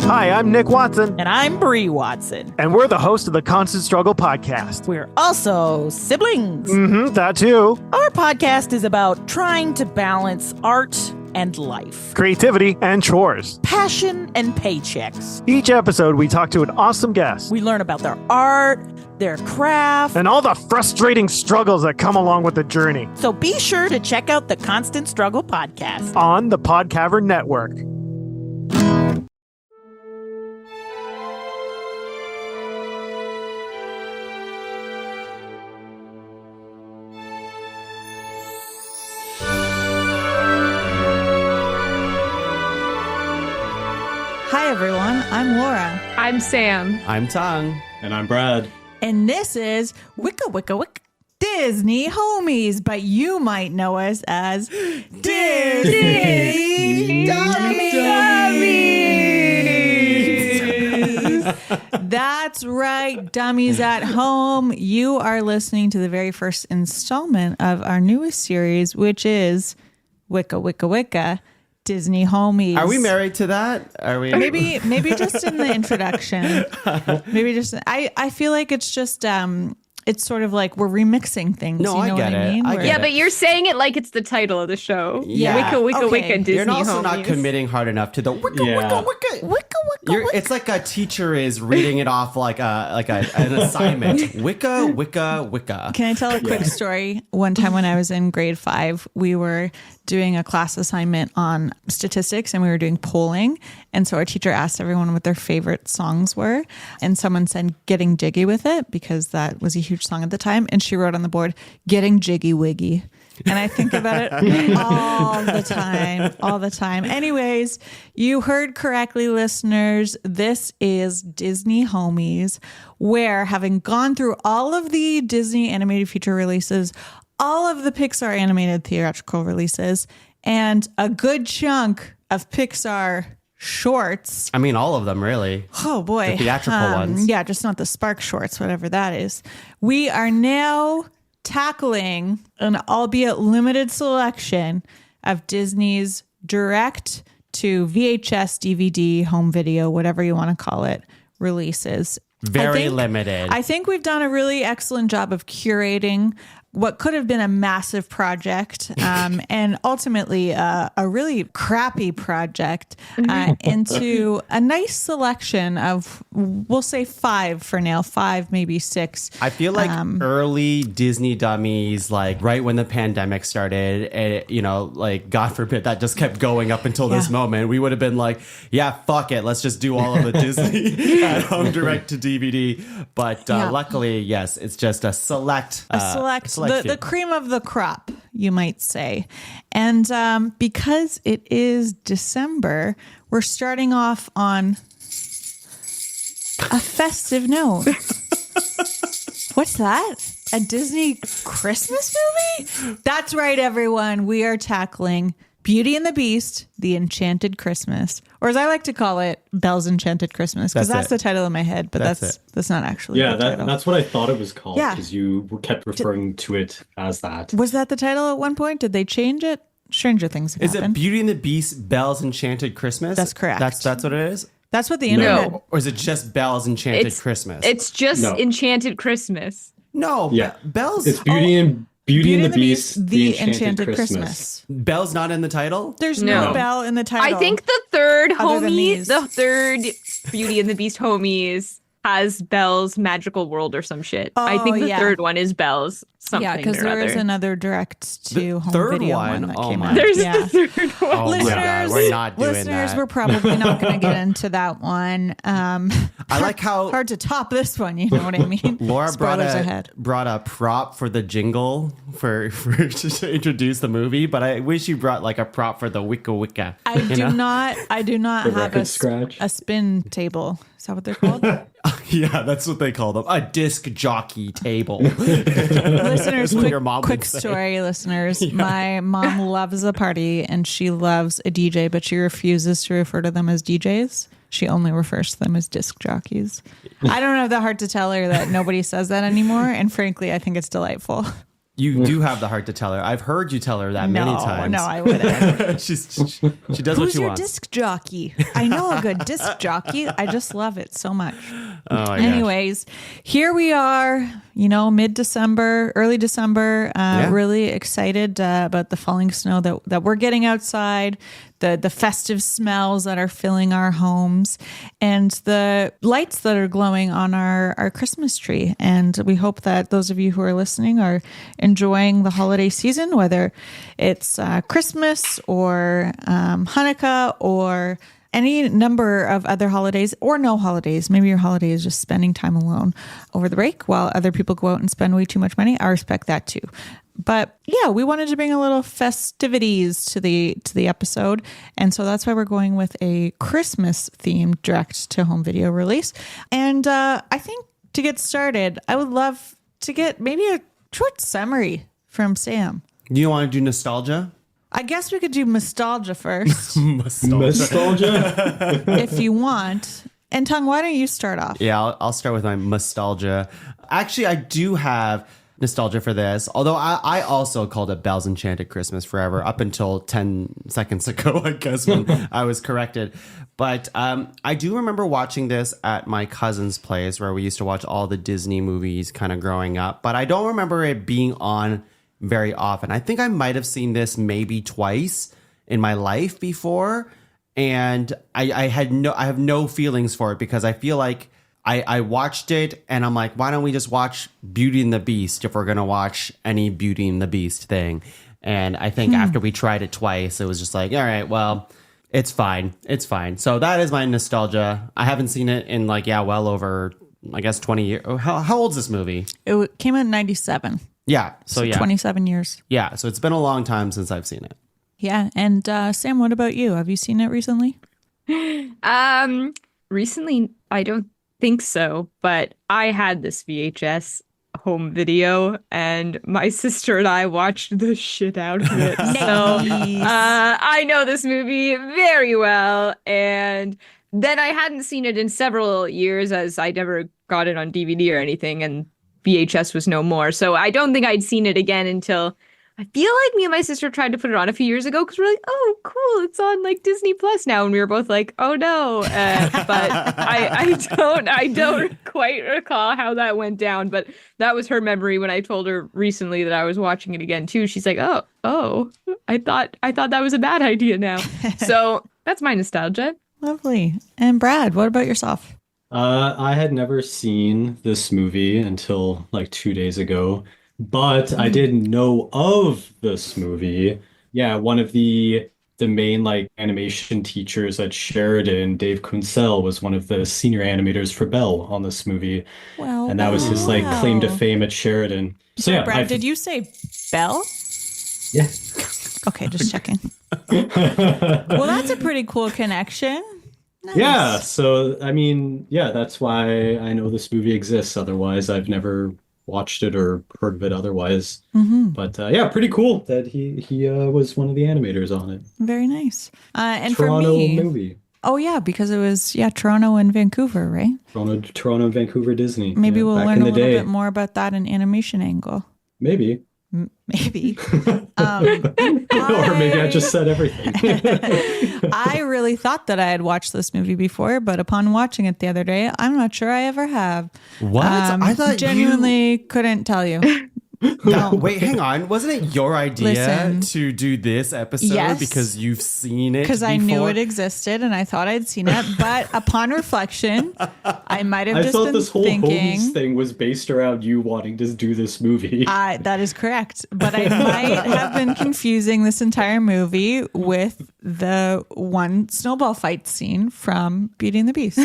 Hi, I'm Nick Watson. And I'm Bree Watson. And we're the host of the Constant Struggle podcast. We're also siblings. That too. Our podcast is about trying to balance art and life, creativity and chores, passion and paychecks. Each episode, we talk to an awesome guest. We learn about their art, their craft, and all the frustrating struggles that come along with the journey. So be sure to check out the Constant Struggle podcast on the Podcavern Network. Hi, everyone. I'm Laura. I'm Sam. I'm Tong. And I'm Brad. And this is Wicca Disney Homies, but you might know us as Disney Dummies. That's right, dummies at home. You are listening to the very first installment of our newest series, which is Wicca Disney Homies. Are we married to that? Are we? Maybe just in the introduction. Maybe just I feel like it's just it's sort of like we're remixing things. No, you know I get what I it. mean? I get Yeah, it. but you're saying it like it's the title of the show. Yeah. Wicca, Disney You're also Homies. not committing hard enough to the Wicca. It's like a teacher is reading it off like an assignment. Wicca. Can I tell a quick story? One time when I was in grade 5, we were doing a class assignment on statistics and we were doing polling. And so our teacher asked everyone what their favorite songs were. And someone said Getting Jiggy with It because that was a huge song at the time. And she wrote on the board, Getting Jiggy Wiggy. And I think about it all the time. Anyways, you heard correctly, listeners. This is Disney Homies, where having gone through all of the Disney animated feature releases, all of the Pixar animated theatrical releases, and a good chunk of Pixar shorts. I mean, all of them, really. Oh, boy. The theatrical ones. Yeah, just not the Spark shorts, whatever that is. We are now tackling an albeit limited selection of Disney's direct to VHS, DVD, home video, whatever you want to call it, releases. Very limited. I think we've done a really excellent job of curating what could have been a massive project and ultimately a really crappy project into a nice selection of, we'll say 5 for now, 5, maybe 6. I feel like early Disney Dummies, like right when the pandemic started, like God forbid that just kept going up until this moment, we would have been like, yeah, fuck it. Let's just do all of the Disney at home direct to DVD. But luckily, yes, it's just a select. The cream of the crop, you might say. And because it is December, we're starting off on a festive note. What's that? A Disney Christmas movie? That's right, everyone. We are tackling Beauty and the Beast, The Enchanted Christmas. Or as I like to call it, Belle's Enchanted Christmas. Because that's the title in my head, but that's not actually the title. That's what I thought it was called. Because you kept referring to it as that. Was that the title at one point? Did they change it? Stranger things have happened. Is it Beauty and the Beast, Belle's Enchanted Christmas? That's correct. That's what it is? That's what the internet... No. Or is it just Belle's Enchanted Christmas? It's just Enchanted Christmas. No. Yeah. Belle's... It's Beauty and the Beast, The Enchanted Christmas. Belle's not in the title? There's no Belle in the title. I think the third homies, the third Beauty and the Beast homies has Belle's Magical World or some shit. I think the third one is Belle's something. Yeah, because there is another direct to home third video one that came out. There's the third one. Oh my God, we're not doing that. We're probably not going to get into that one. I like how hard to top this one. You know what I mean? Laura brought a prop for the jingle for to introduce the movie, but I wish you brought like a prop for the Wicca. I do not have a spin table. Is that what they're called? Yeah, that's what they call them. A disc jockey table. Listeners, quick story, listeners. Yeah. My mom loves a party and she loves a DJ, but she refuses to refer to them as DJs. She only refers to them as disc jockeys. I don't have the heart to tell her that nobody says that anymore. And frankly, I think it's delightful. You do have the heart to tell her. I've heard you tell her that many times. No, I wouldn't. she does what Who's she your wants. disc jockey? I know a good disc jockey. I just love it so much. Oh my gosh. Anyways, here we are, mid-December, early December, really excited about the falling snow that we're getting outside, the festive smells that are filling our homes, and the lights that are glowing on our Christmas tree. And we hope that those of you who are listening are enjoying the holiday season, whether it's Christmas or Hanukkah or any number of other holidays or no holidays. Maybe your holiday is just spending time alone over the break while other people go out and spend way too much money. I respect that too. But yeah, we wanted to bring a little festivities to the episode. And so that's why we're going with a Christmas themed direct to home video release. And I think to get started, I would love to get maybe a short summary from Sam. Do you want to do nostalgia? I guess we could do nostalgia first. Nostalgia? If you want. And Tung, why don't you start off? Yeah, I'll start with my nostalgia. Actually, I do have nostalgia for this, although I also called it Belle's Enchanted Christmas forever up until 10 seconds ago, I guess, when I was corrected. But I do remember watching this at my cousin's place where we used to watch all the Disney movies kind of growing up. But I don't remember it being on very often. I think I might have seen this maybe twice in my life before. And I have no feelings for it because I feel like I watched it and I'm like, why don't we just watch Beauty and the Beast if we're going to watch any Beauty and the Beast thing? And I think after we tried it twice, it was just like, all right, well, it's fine. It's fine. So that is my nostalgia. I haven't seen it in well over, I guess, 20 years. How old is this movie? It came out in 97. Yeah. So yeah. 27 years. Yeah. So it's been a long time since I've seen it. Yeah. And Sam, what about you? Have you seen it recently? Recently, I don't think so, but I had this VHS home video and my sister and I watched the shit out of it. So I know this movie very well. And then I hadn't seen it in several years as I never got it on DVD or anything. And VHS was no more. So I don't think I'd seen it again until I feel like me and my sister tried to put it on a few years ago because we're like, oh, cool, it's on Disney Plus now. And we were both like, oh no. But I don't quite recall how that went down. But that was her memory when I told her recently that I was watching it again too. She's like, oh, I thought that was a bad idea now. So that's my nostalgia. Lovely. And Brad, what about yourself? I had never seen this movie until 2 days ago, but I did know of this movie. Yeah, one of the main animation teachers at Sheridan, Dave Kunsel, was one of the senior animators for Belle on this movie. Well, and that was his claim to fame at Sheridan. So yeah, Brad, did you say Belle? Yeah. Okay, just checking. Well, that's a pretty cool connection. Nice. Yeah, so I mean, yeah, that's why I know this movie exists. Otherwise, I've never watched it or heard of it otherwise. Mm-hmm. But yeah, pretty cool that he was one of the animators on it. Very nice. And Toronto for me, movie. Oh yeah, because it was Toronto and Vancouver, right? Toronto and Vancouver Disney. Maybe yeah, we'll back learn in a the little day. bit more about that in animation angle. Maybe. Maybe. Or maybe I just said everything. I really thought that I had watched this movie before, but upon watching it the other day, I'm not sure I ever have. What? I thought genuinely couldn't tell you. No. Wait, hang on. Wasn't it your idea to do this episode Yes. because you've seen it Because I before? knew it existed and I thought I'd seen it. But upon reflection, I might have I just thought been this whole thinking. Homies thing was based around you wanting to do this movie. That is correct. But I might have been confusing this entire movie with the one snowball fight scene from Beauty and the Beast.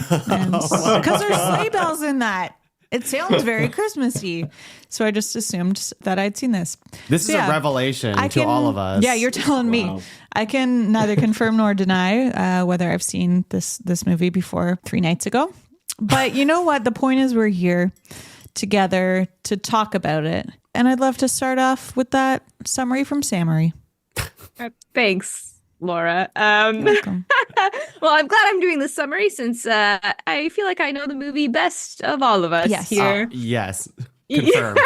Because there's sleigh bells in that. It sounds very Christmassy. So I just assumed that I'd seen this. This is a revelation to all of us. Yeah, you're telling me. I can neither confirm nor deny whether I've seen this movie before 3 nights ago. But you know what? The point is we're here together to talk about it. And I'd love to start off with that summary from Samory. Thanks, Laura. You're welcome. Well, I'm glad I'm doing this summary since I feel like I know the movie best of all of us here. Yes. confirmed.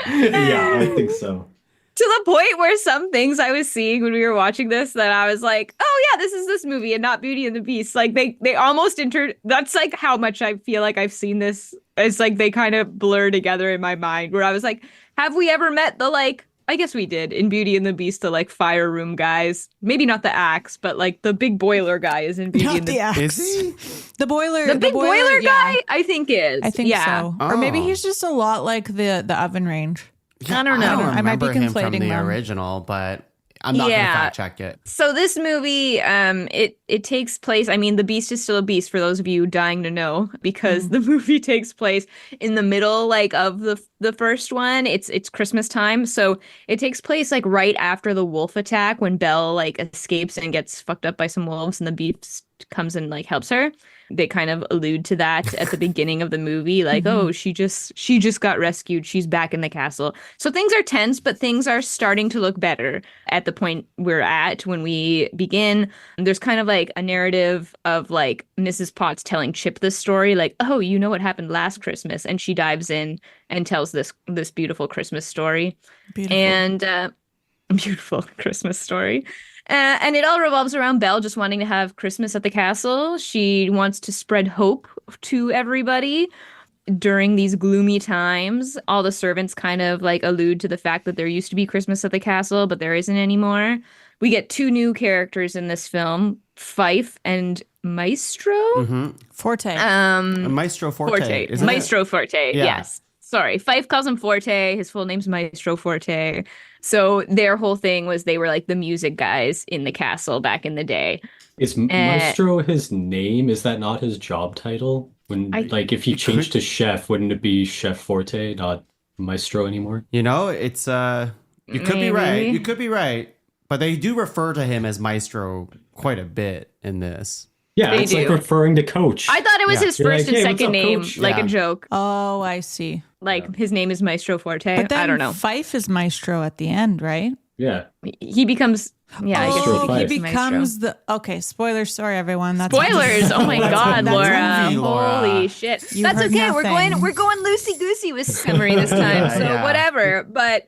Yeah, I think so. To the point where some things I was seeing when we were watching this that I was like, oh yeah, this is this movie and not Beauty and the Beast. Like they almost that's like how much I feel like I've seen this. It's like they kind of blur together in my mind where I was like, have we ever met the like, I guess we did in Beauty and the Beast, the like fire room guys. Maybe not the axe, but like the big boiler guy is in Beauty Not and the the axe. Is he? The boiler. The big boiler yeah. guy, I think is. I think yeah. so. Or maybe Oh. he's just a lot like the oven range. I don't know. I I might be remember him from conflating the them. original, but I'm not Yeah. going to fact check it. So this movie, it takes place. I mean, the Beast is still a beast for those of you dying to know, because the movie takes place in the middle, like of the first one. It's Christmas time, so it takes place like right after the wolf attack when Belle like escapes and gets fucked up by some wolves, and the Beast comes and like helps her. They kind of allude to that at the beginning of the movie, like, oh, she just got rescued. She's back in the castle. So things are tense, but things are starting to look better at the point we're at when we begin. There's kind of like a narrative of like Mrs. Potts telling Chip this story, like, oh, you know what happened last Christmas, and she dives in and tells this beautiful Christmas story. Beautiful. And beautiful Christmas story. And it all revolves around Belle just wanting to have Christmas at the castle. She wants to spread hope to everybody during these gloomy times. All the servants kind of like allude to the fact that there used to be Christmas at the castle, but there isn't anymore. We get two new characters in this film, Fife and Maestro. Forte. Maestro Forte. Isn't Maestro it? Forte, Yeah. yes. Sorry, Fife calls him Forte. His full name's Maestro Forte. So their whole thing was they were like the music guys in the castle back in the day. Is Maestro his name? Is that not his job title? When like if you change to chef, wouldn't it be Chef Forte, not Maestro anymore? You know, it's you could be right. Maybe. You could be right. But they do refer to him as Maestro quite a bit in this. Yeah, They it's like do. referring to Coach. I thought it was Yeah. his You're first like, and "Hey, what's second up, name, Coach?" like Yeah. a joke. Oh, I see. Like his name is Maestro Forte. But then I don't know. Fife is Maestro at the end, right? Yeah. He becomes, yeah, I guess Maestro Oh, Fife. he Maestro. becomes the okay. Spoilers, sorry everyone. That's Spoilers! Oh my That's God, a Laura! movie, Laura. Holy shit! You That's heard okay. nothing. We're going loosey goosey with summary this time, so Yeah. whatever. But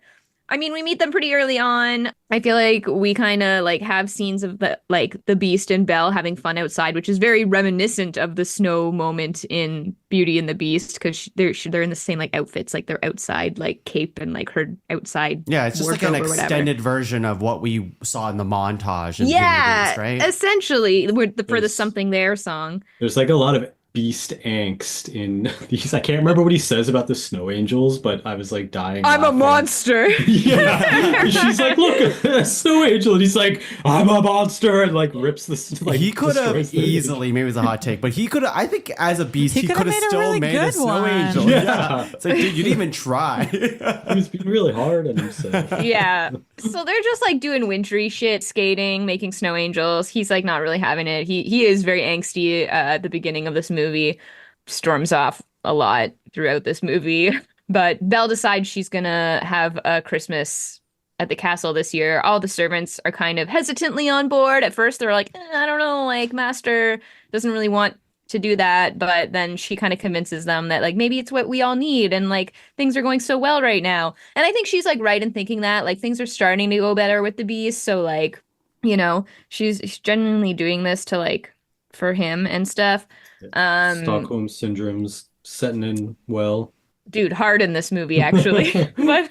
I mean, we meet them pretty early on. I feel like we kind of like have scenes of the Beast and Belle having fun outside, which is very reminiscent of the snow moment in Beauty and the Beast, because they're in the same like outfits, like they're outside, like cape and like her outside. Yeah, it's just like an wardrobe or whatever. extended version of what we saw in the montage in Beauty and the Yeah, Beast, right? essentially, for the There's- Something There song. There's like a lot of Beast angst in these. I can't remember what he says about the snow angels, but I was like dying. I'm a laughing. monster. Yeah. She's like, look at the snow angel. And he's like, I'm a monster. And like rips this. Like, He could have destroys the- easily, maybe it was a hot take, but he could have, I think as a beast, He he could could have have made a still really made a good snow one. angel. Yeah. It's like, dude, you didn't even try. He was being really hard on himself. Yeah. So they're just like doing wintry shit, skating, making snow angels. He's like not really having it. He is very angsty at the beginning of this movie. Storms off a lot throughout this movie. But Belle decides she's gonna have a Christmas at the castle this year. All the servants are kind of hesitantly on board. At first they're like, I don't know, like Master doesn't really want to do that, but then she kind of convinces them that like maybe it's what we all need, and like things are going so well right now. And I think she's like right in thinking that like things are starting to go better with the Beast, so like, you know, she's genuinely doing this to like for him and stuff. Stockholm syndrome's setting in well. Dude, hard in this movie actually. But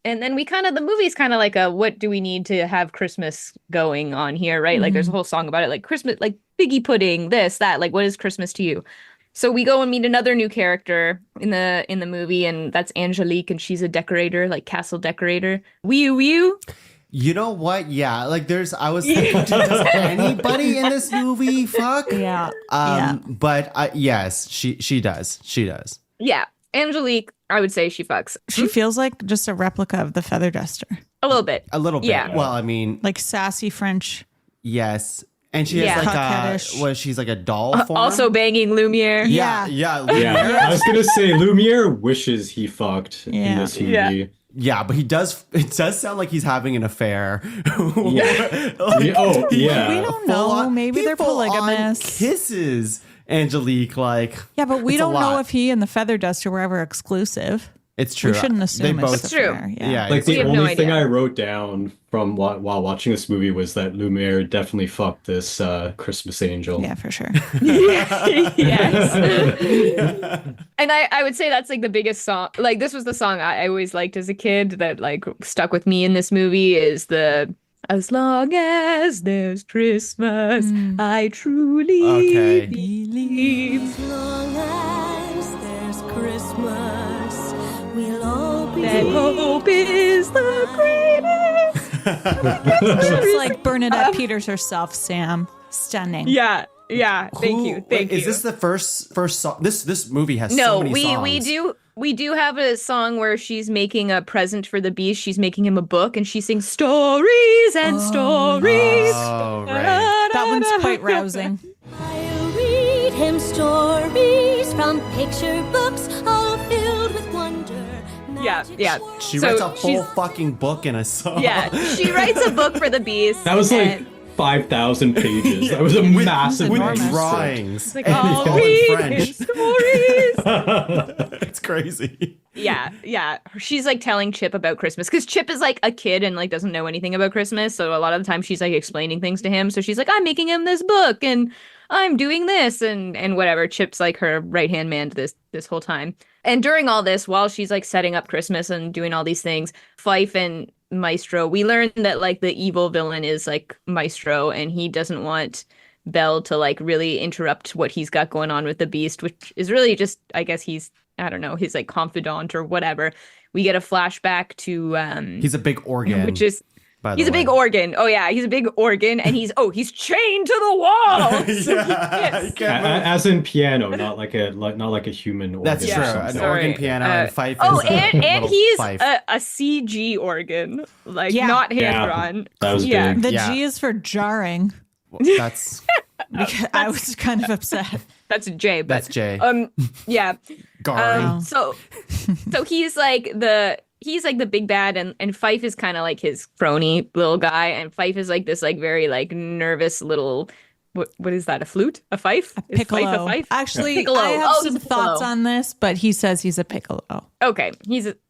and then the movie's kind of like a what do we need to have Christmas going on here, right? Like there's a whole song about it, like Christmas, like figgy pudding, this, that, like what is Christmas to you? So we go and meet another new character in the movie, and that's Angelique, and she's a decorator, like castle decorator. Wee wee. You know what? Yeah, like I was thinking, does anybody in this movie fuck? Yeah. Yeah. But yes, she does. She does. Yeah, Angelique, I would say she fucks She feels like just a replica of the feather duster. a little bit. A little bit. Yeah. Well, I mean, Like sassy French. yes. And she Yeah. has like Coquettish. she's like a doll form. Also banging Lumiere. Yeah. Yeah. Yeah, I was gonna say Lumiere wishes he fucked in Yeah. this movie. Yeah. Yeah, but it does sound like he's having an affair. Yeah. Oh, yeah. We don't know. Maybe they're full-on polygamous. Kisses Angelique. Like, Yeah, but we it's a don't know lot. if he and the Feather Duster were ever exclusive. It's true. We shouldn't assume They both. it's true. fair. Yeah. Like We the have no only thing idea. I wrote down from while watching this movie was that Lumiere definitely fucked this Christmas angel. Yeah, for sure. Yes. And I would say that's like the biggest song. Like this was the song I always liked as a kid that like stuck with me in this movie is the as long as there's Christmas, I truly Okay. believe. As long as there's Christmas, we'll all be That hope is the greatest. She's like Bernadette Peters herself, Sam. Stunning. Yeah. Thank you. Thank you. Is this the first song? This movie has so No, many songs. we do have a song where she's making a present for the beast. She's making him a book and she sings stories and stories. Oh, right. That one's quite rousing. I'll read him stories from picture books all filled with wonder. Yeah. She So writes a full she's- fucking book in a song. Yeah, she writes a book for the beast. That was like and- 5,000 pages. That was a massive with enormous. drawings. like, And it's I'll all in read French. his stories. It's crazy. Yeah. She's like telling Chip about Christmas because Chip is like a kid and like doesn't know anything about Christmas. So a lot of the time she's like explaining things to him. So she's like, I'm making him this book and I'm doing this and whatever. Chip's like her right hand man to this whole time. And during all this, while she's like setting up Christmas and doing all these things, Fife and Maestro, we learn that like the evil villain is like Maestro and he doesn't want Belle to like really interrupt what he's got going on with the beast, which is really just, I guess he's, I don't know, his like confidant or whatever. We get a flashback to He's a big organ. which is by the he's a big way. organ. Oh yeah, he's a big organ and he's chained to the wall. So Yeah, he you can't- can't- As in piano, not like a human organ. That's or true. something. An Sorry. organ piano and Fife Oh, is a and little he's Fife. a CG organ, like Yeah. not hand Yeah. drawn. That was Yeah. big. The Yeah. G is for jarring. That's I was kind of upset. That's Jay. But, that's Jay. Yeah. Gary. So he's like the big bad and Fife is kind of like his crony little guy and Fife is like this like very like nervous little what is that, a flute, a fife, Is Fife Piccolo. a fife? Actually, Piccolo. I have Oh, some he's a piccolo. thoughts on this, but he says he's a piccolo. Okay,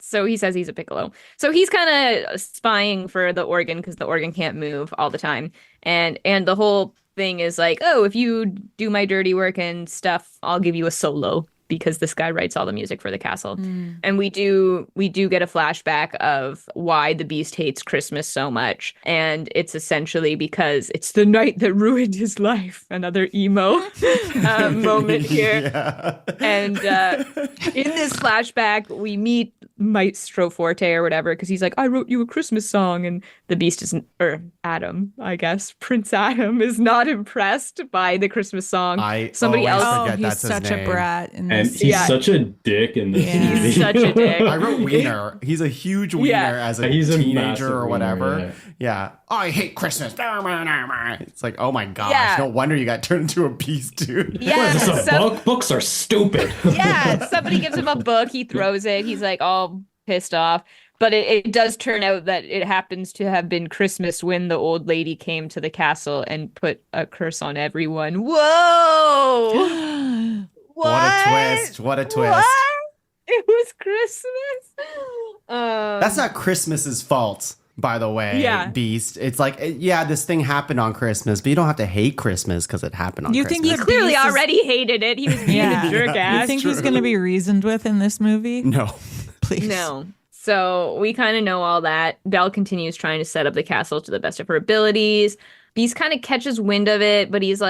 so he says he's a piccolo. So he's kind of spying for the organ because the organ can't move all the time, and the whole thing is like, oh, if you do my dirty work and stuff, I'll give you a solo because this guy writes all the music for the castle. And we do get a flashback of why the beast hates Christmas so much, and it's essentially because it's the night that ruined his life. Another emo moment here. Yeah. And in this flashback, we meet Maestro Forte or whatever, because he's like, I wrote you a Christmas song. And the beast isn't, or Adam, I guess, Prince Adam is not impressed by the Christmas song. Somebody always else. Oh, forget he's that's his such a name. brat. In And this. he's Yeah. such a dick in this Yeah. movie. He's such a dick. I wrote wiener. He's a huge wiener Yeah. as a He's a teenager massive or wiener, whatever. Yeah. I hate Christmas. It's like, oh my gosh. Yeah. No wonder you got turned into a beast, dude. Yeah, What is this, a so- book? Books are stupid. Yeah, somebody gives him a book, he throws it, he's like all pissed off. But it does turn out that it happens to have been Christmas when the old lady came to the castle and put a curse on everyone. Whoa! What a twist. What a twist. What? It was Christmas. That's not Christmas's fault, by the way, Yeah. Beast. It's like, yeah, this thing happened on Christmas, but you don't have to hate Christmas because it happened on You Christmas. think He clearly Beast is- already hated it. He was being Yeah. a jerk You ass. think he's going to be reasoned with in this movie? No. Please. No. So we kind of know all that. Belle continues trying to set up the castle to the best of her abilities. Beast kind of catches wind of it, but he's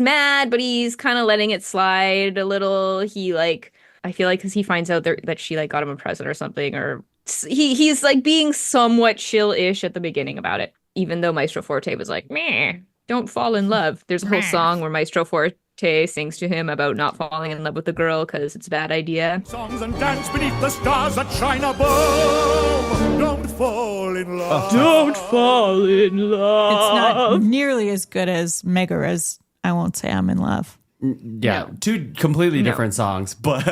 mad, but he's kind of letting it slide a little. I feel like because he finds out that she like got him a present or something, or he's like being somewhat chill-ish at the beginning about it, even though Maestro Forte was like, meh, don't fall in love. There's a whole song where Maestro Forte sings to him about not falling in love with the girl because it's a bad idea. Songs and dance beneath the stars that shine above. Don't fall in love. Don't fall in It's love. not nearly as good as Megara's I Won't Say I'm in Love. Yeah, two completely different songs, but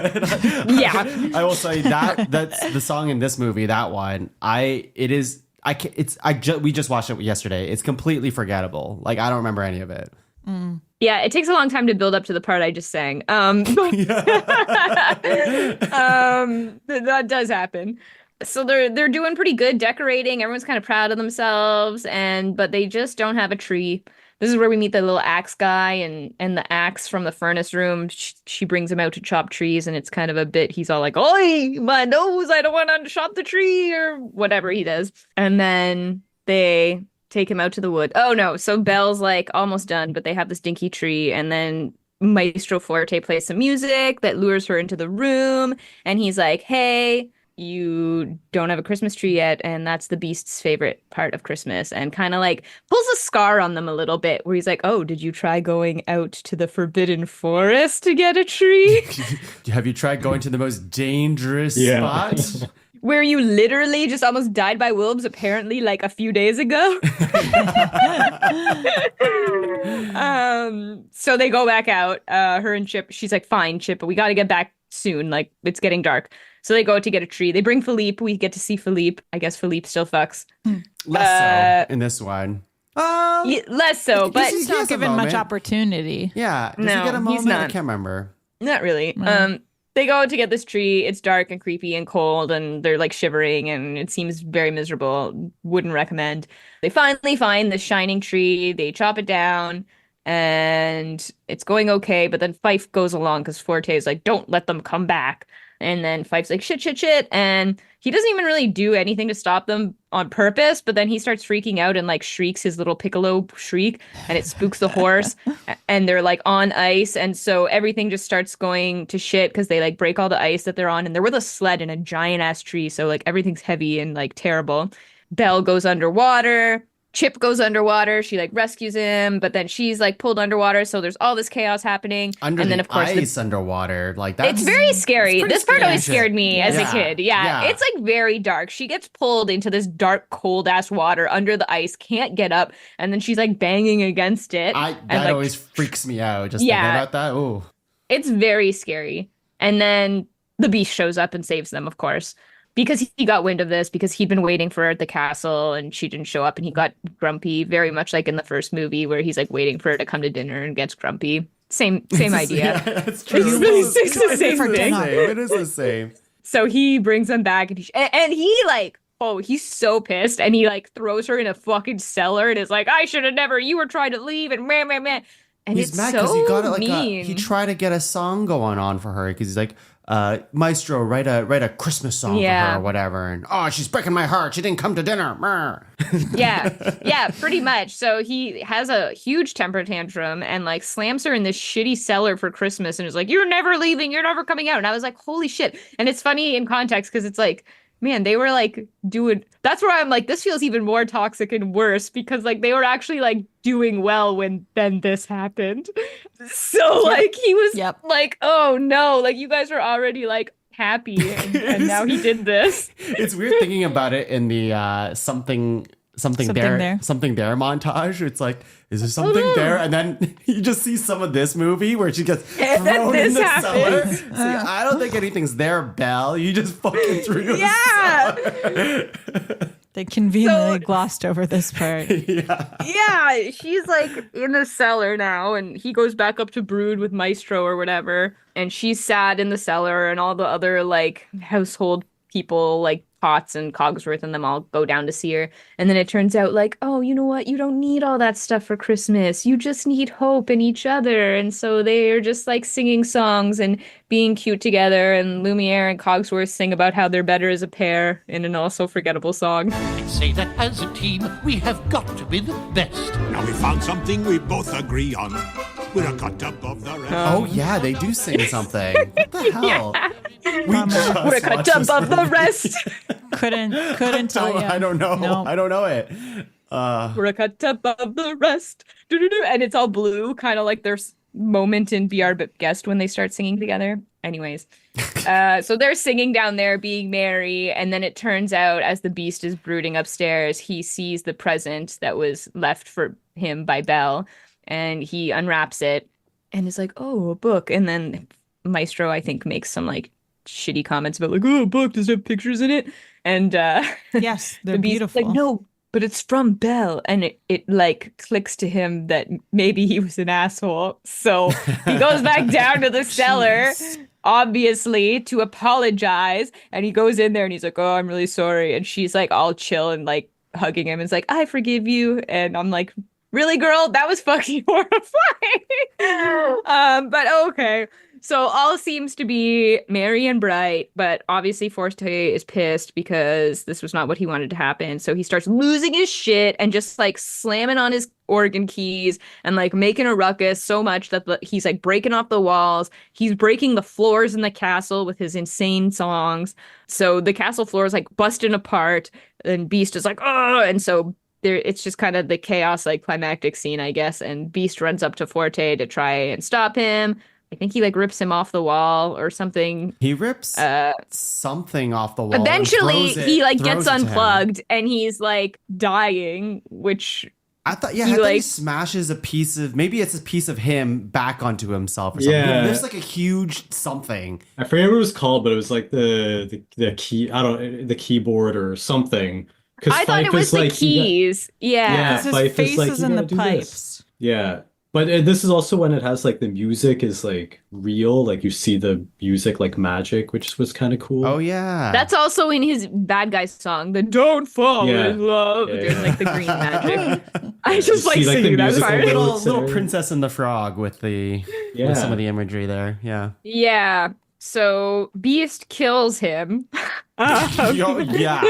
Yeah. I will say that's the song in this movie. That one, we just watched it yesterday. It's completely forgettable. Like I don't remember any of it. Yeah, it takes a long time to build up to the part I just sang. That does happen. So they're doing pretty good decorating. Everyone's kind of proud of themselves, but they just don't have a tree. This is where we meet the little axe guy and the axe from the furnace room. She brings him out to chop trees, and it's kind of a bit. He's all like, "Oi, my nose! I don't want to chop the tree," or whatever he does. And then they take him out to the wood. Oh no! So Belle's like almost done, but they have this dinky tree, and then Maestro Forte plays some music that lures her into the room, and he's like, "Hey, you don't have a Christmas tree yet," and that's the Beast's favorite part of Christmas, and kind of like pulls a scar on them a little bit, where he's like, "Oh, did you try going out to the Forbidden Forest to get a tree? Have you tried going to the most dangerous spot? Where you literally just almost died by wolves, apparently, like a few days ago." So they go back out, her and Chip. She's like, "Fine, Chip, but we got to get back soon. Like, it's getting dark." So they go to get a tree. They bring Philippe. We get to see Philippe. I guess Philippe still fucks. Less so in this one. Less so, but He's not given much opportunity. Yeah. Does No, he get a he's moment? not. I can't remember. not really. Right. They go to get this tree. It's dark and creepy and cold, and they're like shivering, and it seems very miserable. Wouldn't recommend. They finally find this shining tree. They chop it down, and it's going okay. But then Fife goes along because Forte is like, "Don't let them come back." And then Fife's like, "Shit, shit, shit." And he doesn't even really do anything to stop them on purpose. But then he starts freaking out and like shrieks his little piccolo shriek, and it spooks the horse. And they're like on ice. And so everything just starts going to shit because they like break all the ice that they're on. And they're with a sled in a giant ass tree. So like everything's heavy and like terrible. Belle goes underwater. Chip goes underwater. She like rescues him, but then she's like pulled underwater. So there's all this chaos happening. Under and then the of course ice underwater. Like that's it's very scary. pretty This part scary always shit. scared me as a Yeah. kid. Yeah. Yeah. It's like very dark. She gets pulled into this dark, cold ass water under the ice, can't get up, and then she's like banging against it. That like, always freaks me out. Just Yeah. thinking about that. Oh. It's very scary. And then the beast shows up and saves them, of course, because he got wind of this, because he'd been waiting for her at the castle and she didn't show up, and he got grumpy, very much like in the first movie where he's like waiting for her to come to dinner and gets grumpy. Same idea. Yeah, that's true. It's the same thing. It is the same. So he brings them back, and he like, oh, he's so pissed, and he like throws her in a fucking cellar and is like, "I should have never. You were trying to leave," and man. And He's it's mad so he got it like mean. he tried to get a song going on for her because he's like, "Maestro, write a Christmas song for her or whatever." And she's breaking my heart. She didn't come to dinner. Yeah, pretty much. So he has a huge temper tantrum and like slams her in this shitty cellar for Christmas and is like, "You're never leaving. You're never coming out." And I was like, holy shit. And it's funny in context because it's like, man, they were like doing, that's where I'm like, this feels even more toxic and worse because like they were actually like doing well when then this happened. So like he was like, oh no, like you guys were already like happy and now he did this. It's weird thinking about it in the something there montage. It's like, is there something there? And then you just see some of this movie where she gets thrown in the cellar. See, I don't think anything's there, Belle. You just fucking threw in the cellar. They conveniently glossed over this part. Yeah, she's like in the cellar now, and he goes back up to brood with Maestro or whatever, and she's sad in the cellar, and all the other like household people like Potts and Cogsworth and them all go down to see her. And then it turns out like, oh, you know what? You don't need all that stuff for Christmas. You just need hope in each other. And so they're just like singing songs and being cute together. And Lumiere and Cogsworth sing about how they're better as a pair in an also forgettable song. Say that as a team, we have got to be the best. Now we found something we both agree on. We're a cut above the rest. Oh yeah, they do sing something. What the hell? We're a cut above the rest. Couldn't tell you. I don't know. Nope. I don't know it. We're a cut above the rest. Doo-doo-doo. And it's all blue, kind of like their moment in Be Our Guest when they start singing together. Anyways, so they're singing down there, being merry, and then it turns out as the beast is brooding upstairs, he sees the present that was left for him by Belle, and he unwraps it and is like, "Oh, a book." And then Maestro, I think, makes some like shitty comments about like, "Oh, a book, does it have pictures in it?" And Yes, they're the beast's beautiful. like, "No, but it's from Belle. And it like clicks to him that maybe he was an asshole. So he goes back down to the cellar, obviously, to apologize. And he goes in there and he's like, oh, I'm really sorry. And she's like all chill and like hugging him. And it's like, I forgive you. And I'm like, really, girl? That was fucking horrifying. But okay. So all seems to be merry and bright, but obviously Forte is pissed because this was not what he wanted to happen. So he starts losing his shit and just like slamming on his organ keys and like making a ruckus so much that he's like breaking off the walls. He's breaking the floors in the castle with his insane songs. So the castle floor is like busting apart and Beast is like, oh, and so it's just kind of the chaos, like climactic scene, I guess. And Beast runs up to Forte to try and stop him. I think he like rips him off the wall or something. He rips something off the wall. Eventually, he like gets unplugged and he's like dying, which I thought he smashes a piece of, maybe it's a piece of him back onto himself or something. Yeah. There's like a huge something. I forget what it was called, but it was like the key, the keyboard or something. I thought it was the keys. Yeah. His face is in the pipes. Yeah. But this is also when it has like the music is like real, like you see the music like magic, which was kind of cool. Oh yeah, that's also in his bad guy song, the "Don't Fall in Love." There's like the green magic. I just like singing that part. Little Princess and the Frog with with some of the imagery there. Yeah. Yeah. So Beast kills him. Yeah.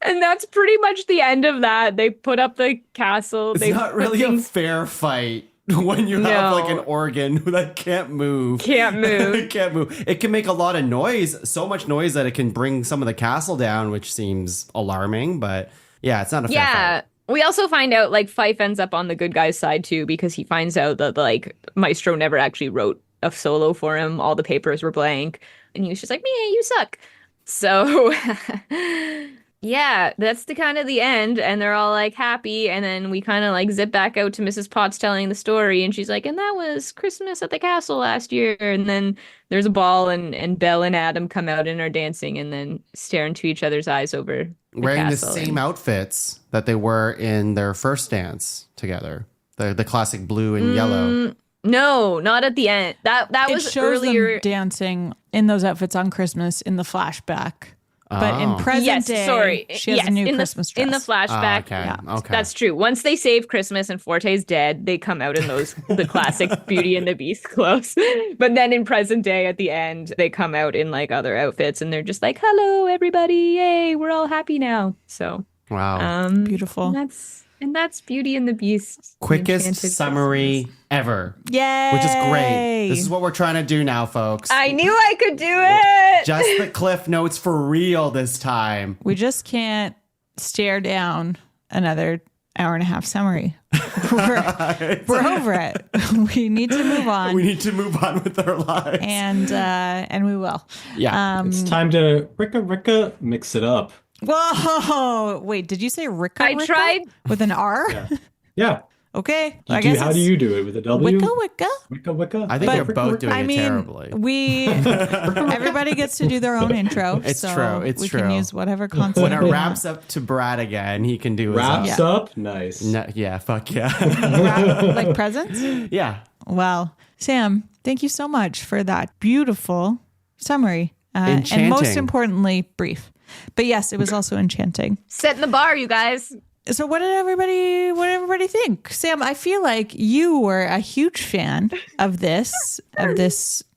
And that's pretty much the end of that. They put up the castle. It's not really a fair fight when you have like an organ that can't move. It can't move. It can make a lot of noise, so much noise that it can bring some of the castle down, which seems alarming. But yeah, it's not a fair fight. We also find out like Fife ends up on the good guy's side too, because he finds out that like Maestro never actually wrote a solo for him. All the papers were blank. And he was just like, me, you suck. So yeah, that's the kind of the end. And they're all like happy. And then we kind of like zip back out to Mrs. Potts telling the story. And she's like, and that was Christmas at the castle last year. And then there's a ball and Belle and Adam come out and are dancing and then stare into each other's eyes over wearing the same outfits that they were in their first dance together. The classic blue and yellow. No, not at the end. That was earlier. Them dancing in those outfits on Christmas in the flashback. But in present day, she has a new Christmas dress. In the flashback, okay. That's true. Once they save Christmas and Forte's dead, they come out in the classic Beauty and the Beast clothes. But then in present day, at the end, they come out in like other outfits, and they're just like, "Hello, everybody! Yay, we're all happy now." So wow, beautiful. That's Beauty and the Beast. Quickest summary ever. Yay! Which is great. This is what we're trying to do now, folks. I knew I could do it! Just the Cliff Notes for real this time. We just can't stare down another hour and a half summary. We're over it. We need to move on. We need to move on with our lives. And we will. Yeah. It's time to Ricka mix it up. Whoa! Wait, did you say Ricka? I tried with an R. Yeah. Okay. How do you do it with a W? Wicca. I think we're both doing it terribly. Everybody gets to do their own intro. It's so true. It's we true. can use whatever concept. When it wraps up to Brad again, he can do his wraps up. Nice. No, yeah. Fuck yeah. Like presents. Yeah. Well, Sam, thank you so much for that beautiful summary, and most importantly, brief. But yes, it was also enchanting. Setting the bar, you guys. So what did everybody think? Sam, I feel like you were a huge fan of this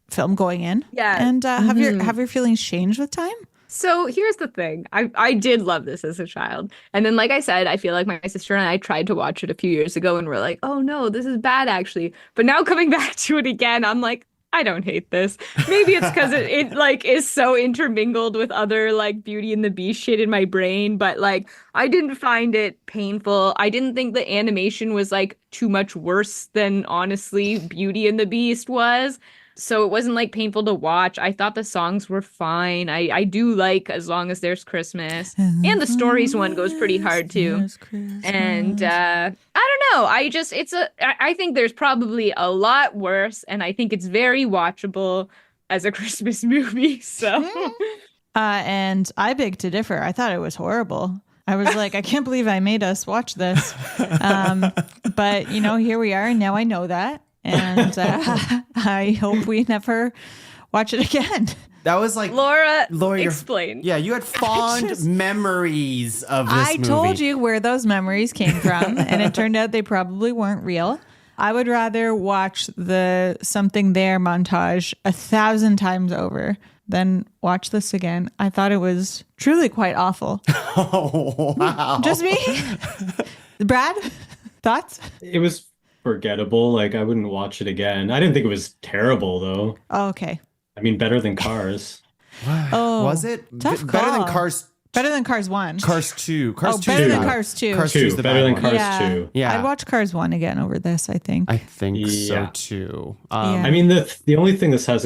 film going in. Yeah. And have your feelings changed with time? So here's the thing. I did love this as a child. And then, like I said, I feel like my sister and I tried to watch it a few years ago and we're like, oh no, this is bad actually. But now coming back to it again, I'm like, I don't hate this. Maybe it's because it like is so intermingled with other like Beauty and the Beast shit in my brain, but like I didn't find it painful. I didn't think the animation was like too much worse than honestly Beauty and the Beast was. So it wasn't like painful to watch. I thought the songs were fine. I do like As Long as There's Christmas. And the stories one goes pretty hard too. And I don't know. I think there's probably a lot worse, and I think it's very watchable as a Christmas movie. So And I beg to differ. I thought it was horrible. I was like, I can't believe I made us watch this. But, here we are. And now I know that. And I hope we never watch it again. That was like Laura, you're- explain. Yeah, you had fond memories of this I movie. told you where those memories came from, and it turned out they probably weren't real. I would rather watch the Something There montage 1,000 times over than watch this again. I thought it was truly quite awful. Oh, wow. Just me? Brad, thoughts? It was forgettable. Like, I wouldn't watch it again. I didn't think it was terrible, though. Oh, okay. I mean, better than Cars. Oh, Was it? tough Better than call. Cars Better than Cars 1. Cars 2. Cars 2 better is than bad. Cars 2. Cars 2 is the better bad than one. Cars Yeah. 2. Yeah. I'd watch Cars 1 again over this, I think. I think Yeah. so too. Yeah. I mean, the only thing this has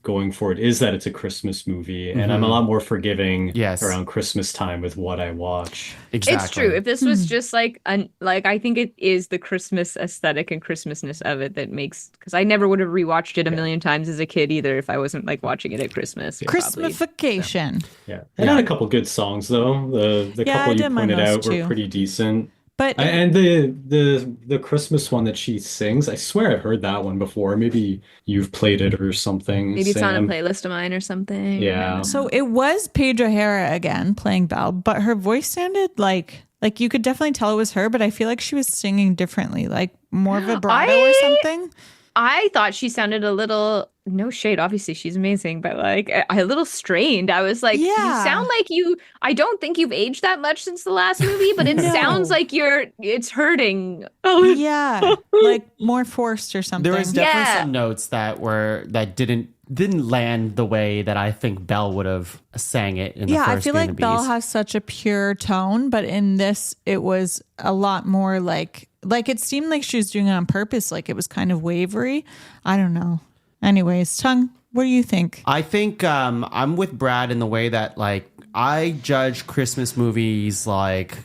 going for it is that it's a Christmas movie, and I'm a lot more forgiving Yes. around Christmas time with what I watch. Exactly. It's true. If this was just like I think it is the Christmas aesthetic and Christmasness of it that makes, because I never would have rewatched it a million times as a kid either if I wasn't like watching it at Christmas. probably. Christmasification. Yeah, it had a couple good songs though. The Yeah, I couple you didn't mind pointed those out too. were pretty decent. But And the Christmas one that she sings, I swear I've heard that one before. Maybe you've played it or something. Maybe it's on a Sam. playlist of mine or something. Yeah. so it was Paige O'Hara again playing Belle, but her voice sounded like you could definitely tell it was her, but I feel like she was singing differently, like more vibrato or something. I thought she sounded a little, no shade, obviously she's amazing, but like a little strained. I was like, you Yeah. sound like I don't think you've aged that much since the last movie, but it No. sounds like it's hurting. Oh, Yeah, like more forced or something. There was definitely Yeah. some notes that didn't land the way that I think Belle would have sang it in the Yeah, first I feel Beauty like and the Belle Beast. has such a pure tone, but in this, it was a lot more like it seemed like she was doing it on purpose. Like it was kind of wavery. I don't know. Anyways, Tung, what do you think? I think I'm with Brad in the way that like I judge Christmas movies like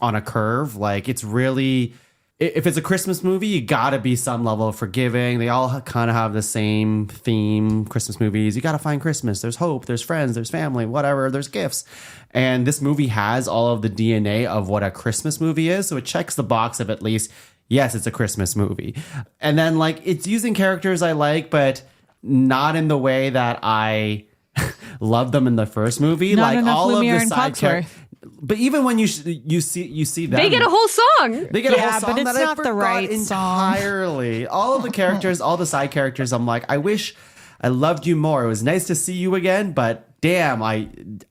on a curve. Like it's really, if it's a Christmas movie, you gotta be some level of forgiving. They all kind of have the same theme. Christmas movies, you gotta find Christmas. There's hope, there's friends, there's family, whatever, there's gifts. And this movie has all of the DNA of what a Christmas movie is. So it checks the box of at least, yes, it's a Christmas movie. And then like it's using characters I like, but not in the way that I loved them in the first movie. Not like enough all Lumiere of the and side Cogsworth. characters. But even when you see them, they get a whole song. they get a Yeah, whole song but it's that I not the forgot right song. entirely. All of the characters, all the side characters, I'm like, I wish I loved you more. It was nice to see you again, but damn, I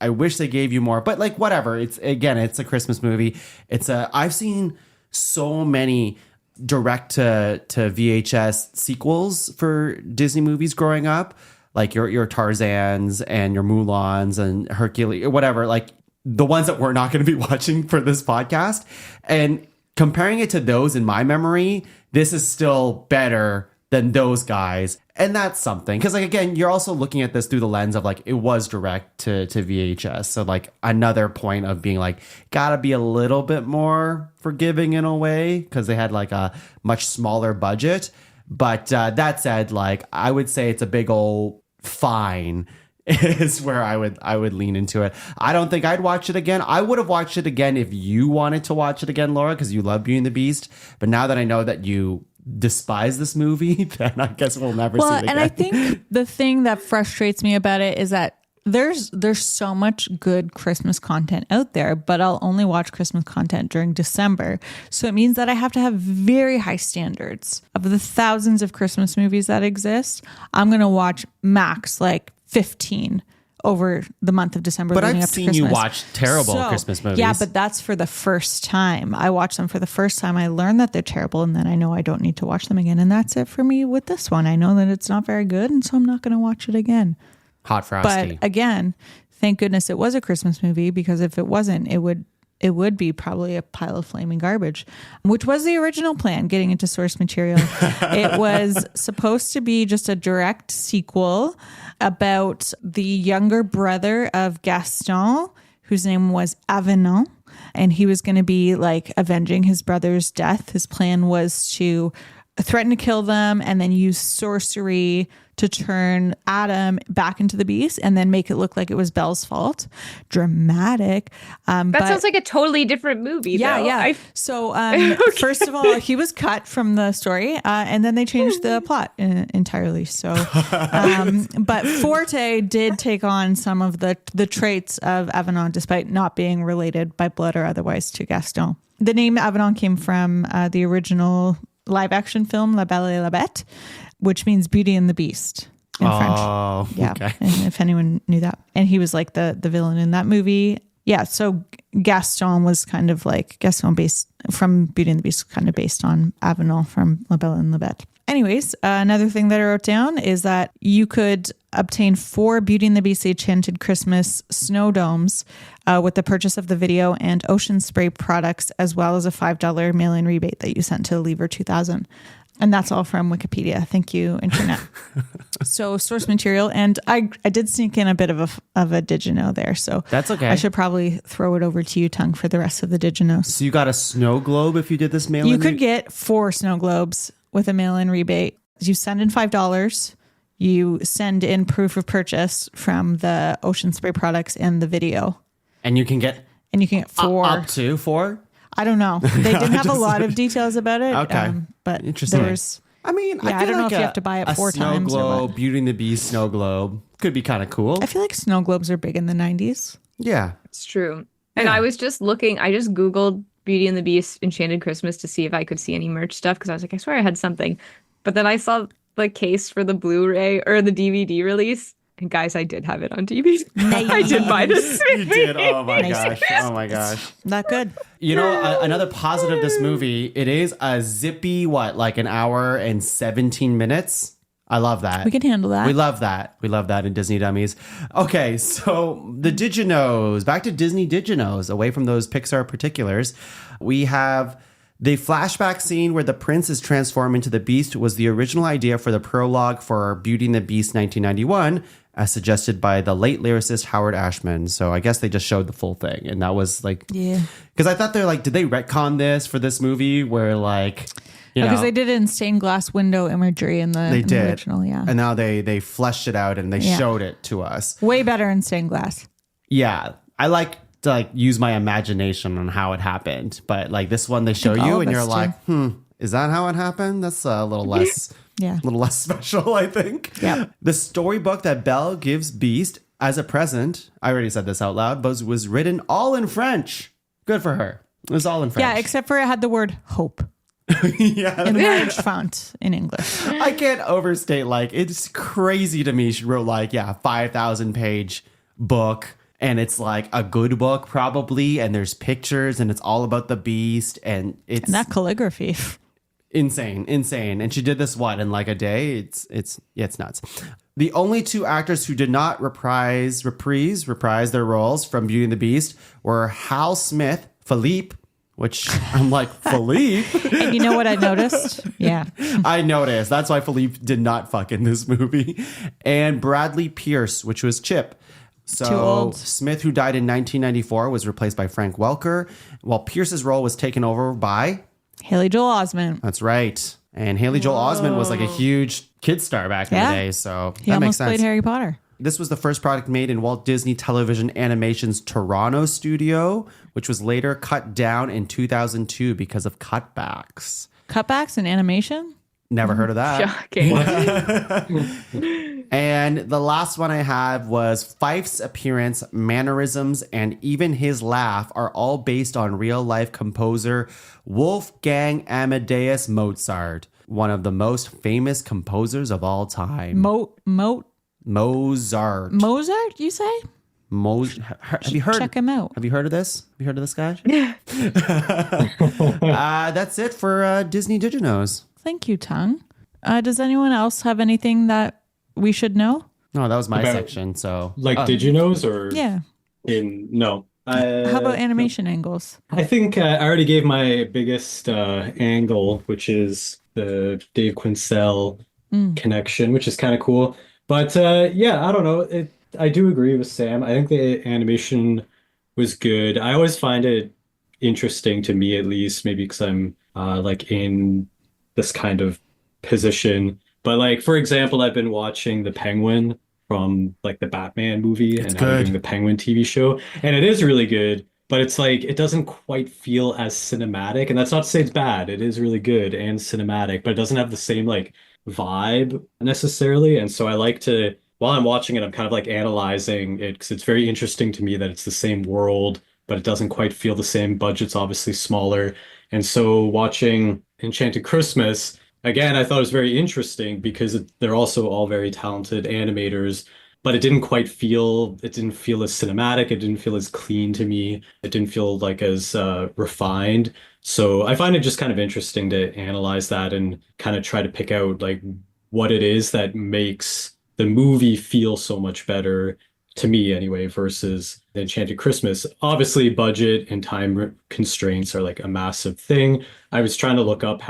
wish they gave you more. But like whatever. It's a Christmas movie. I've seen so many direct to VHS sequels for Disney movies growing up, like your Tarzans and your Mulans and Hercules, whatever, like the ones that we're not going to be watching for this podcast. And comparing it to those in my memory, this is still better than those guys. And that's something. Because, like, again, you're also looking at this through the lens of, like, it was direct to VHS. So, like, another point of being, like, gotta be a little bit more forgiving in a way because they had, like, a much smaller budget. But that said, like, I would say it's a big old fine is where I would lean into it. I don't think I'd watch it again. I would have watched it again if you wanted to watch it again, Laura, because you love Beauty and the Beast. But now that I know that you despise this movie, then I guess we'll never see it again. And I think the thing that frustrates me about it is that there's so much good Christmas content out there, but I'll only watch Christmas content during December. So it means that I have to have very high standards. Of the thousands of Christmas movies that exist, I'm going to watch max like 15 over the month of December. But leading I've up to seen you Christmas. watch terrible Christmas movies. Yeah, but that's for the first time. I watch them for the first time. I learn that they're terrible, and then I know I don't need to watch them again. And that's it for me with this one. I know that it's not very good, and so I'm not going to watch it again. Hot Frosty. But again, thank goodness it was a Christmas movie, because if it wasn't, it would be probably a pile of flaming garbage, which was the original plan, getting into source material. It was supposed to be just a direct sequel about the younger brother of Gaston, whose name was Avenant, and he was going to be like avenging his brother's death. His plan was to threaten to kill them and then use sorcery to turn Adam back into the beast and then make it look like it was Belle's fault. Dramatic. That sounds like a totally different movie. Yeah, though. yeah. So first of all, he was cut from the story and then they changed the plot entirely. So, but Forte did take on some of the traits of Avenant despite not being related by blood or otherwise to Gaston. The name Avenant came from the original live action film La Belle et la Bête, which means Beauty and the Beast in French. Oh, yeah. okay. And if anyone knew that. And he was like the villain in that movie. Yeah. So Gaston was kind of like based from Beauty and the Beast, kind of based on Avenant from La Belle and la Bête. Anyways, another thing that I wrote down is that you could obtain 4 Beauty and the Beast Enchanted Christmas snow domes with the purchase of the video and Ocean Spray products, as well as a $5 mail-in rebate that you sent to Lever 2000. And that's all from Wikipedia. Thank you, Internet. So source material. And I did sneak in a bit of a Did You Know there. So That's okay. I should probably throw it over to you, Tung, for the rest of the Did You Know. So you got a snow globe if you did this mail-in? You could get 4 snow globes with a mail-in rebate. You send in $5. You send in proof of purchase from the Ocean Spray products and the video. And you can get 4. up to 4? I don't know. They didn't have a lot of details about it. Okay. But Interesting. there's... I mean, Yeah, I feel don't know like if you have to buy it 4 snow times or globe, what. Beauty and the Beast snow globe could be kind of cool. I feel like snow globes are big in the 90s. Yeah. It's true. And I was just looking, I just Googled Beauty and the Beast Enchanted Christmas to see if I could see any merch stuff because I was like, I swear I had something. But then I saw the case for the Blu-ray or the DVD release. And guys, I did have it on DVD. I did buy this You movie. did. Oh my gosh. Oh my gosh. Not good. You know, another positive of this movie, it is a zippy, like an hour and 17 minutes. I love that. We can handle that. We love that. We love that in Disney Dummies. Okay, so the Did You Knows. Back to Disney Did You Knows, away from those Pixar particulars. We have the flashback scene where the prince is transformed into the beast was the original idea for the prologue for Beauty and the Beast 1991, as suggested by the late lyricist Howard Ashman. So I guess they just showed the full thing. And that was like... Yeah. Because I thought they're like, did they retcon this for this movie where like... Because they did it in stained glass window imagery in the original, yeah. And now they fleshed it out and they showed it to us. Way better in stained glass. Yeah. I like to like use my imagination on how it happened. But like this one, they show all you of and you're us like, is that how it happened? That's a little less... Yeah. A little less special, I think. Yeah. The storybook that Belle gives Beast as a present, I already said this out loud, but was written all in French. Good for her. It was all in French. Yeah, except for it had the word hope Yeah. in large font in English. I can't overstate, like, it's crazy to me. She wrote, like, 5,000 page book. And it's like a good book, probably. And there's pictures and it's all about the Beast. And it's And that calligraphy. insane. And she did this in like a day. It's nuts. The only 2 actors who did not reprise their roles from Beauty and the Beast were Hal Smith, Philippe, which I'm like, Philippe? And you know what I noticed? Yeah. I noticed. That's why Philippe did not fuck in this movie. And Bradley Pierce, which was Chip. So Too old. Smith, who died in 1994, was replaced by Frank Welker, while Pierce's role was taken over by... Haley Joel Osment. That's right. And Haley Joel Osment was like a huge kid star back in the day, so He that makes almost sense. played Harry Potter. This was the first product made in Walt Disney Television Animation's Toronto studio, which was later cut down in 2002 because of cutbacks. Cutbacks in animation? Never heard of that. Shocking. And the last one I have was Fife's appearance, mannerisms, and even his laugh are all based on real-life composer Wolfgang Amadeus Mozart, one of the most famous composers of all time. Mozart. Mozart, you say? Have you heard? Check him out. Have you heard of this? Have you heard of this guy? That's it for Disney Diginos. Thank you, Tung. Does anyone else have anything that we should know? No, that was my About- section. So, Did you knows or Yeah. no? How about animation angles? I think I already gave my biggest angle, which is the Dave Quincell connection, which is kind of cool. But I don't know. I do agree with Sam. I think the animation was good. I always find it interesting, to me at least, maybe because I'm in this kind of position. But like for example, I've been watching The Penguin from like the Batman movie It's and now they're doing good. the Penguin TV show, and it is really good. But it's like it doesn't quite feel as cinematic, and that's not to say it's bad. It is really good and cinematic, but it doesn't have the same like vibe necessarily. And so I like to, while I'm watching it, I'm kind of like analyzing it because it's very interesting to me that it's the same world, but it doesn't quite feel the same. Budget's obviously smaller. And so watching Enchanted Christmas, again, I thought it was very interesting because they're also all very talented animators, but it didn't feel as cinematic. It didn't feel as clean to me. It didn't feel like as refined. So I find it just kind of interesting to analyze that and kind of try to pick out like what it is that makes the movie feel so much better to me anyway versus the Enchanted Christmas. Obviously, budget and time constraints are like a massive thing. I was trying to look up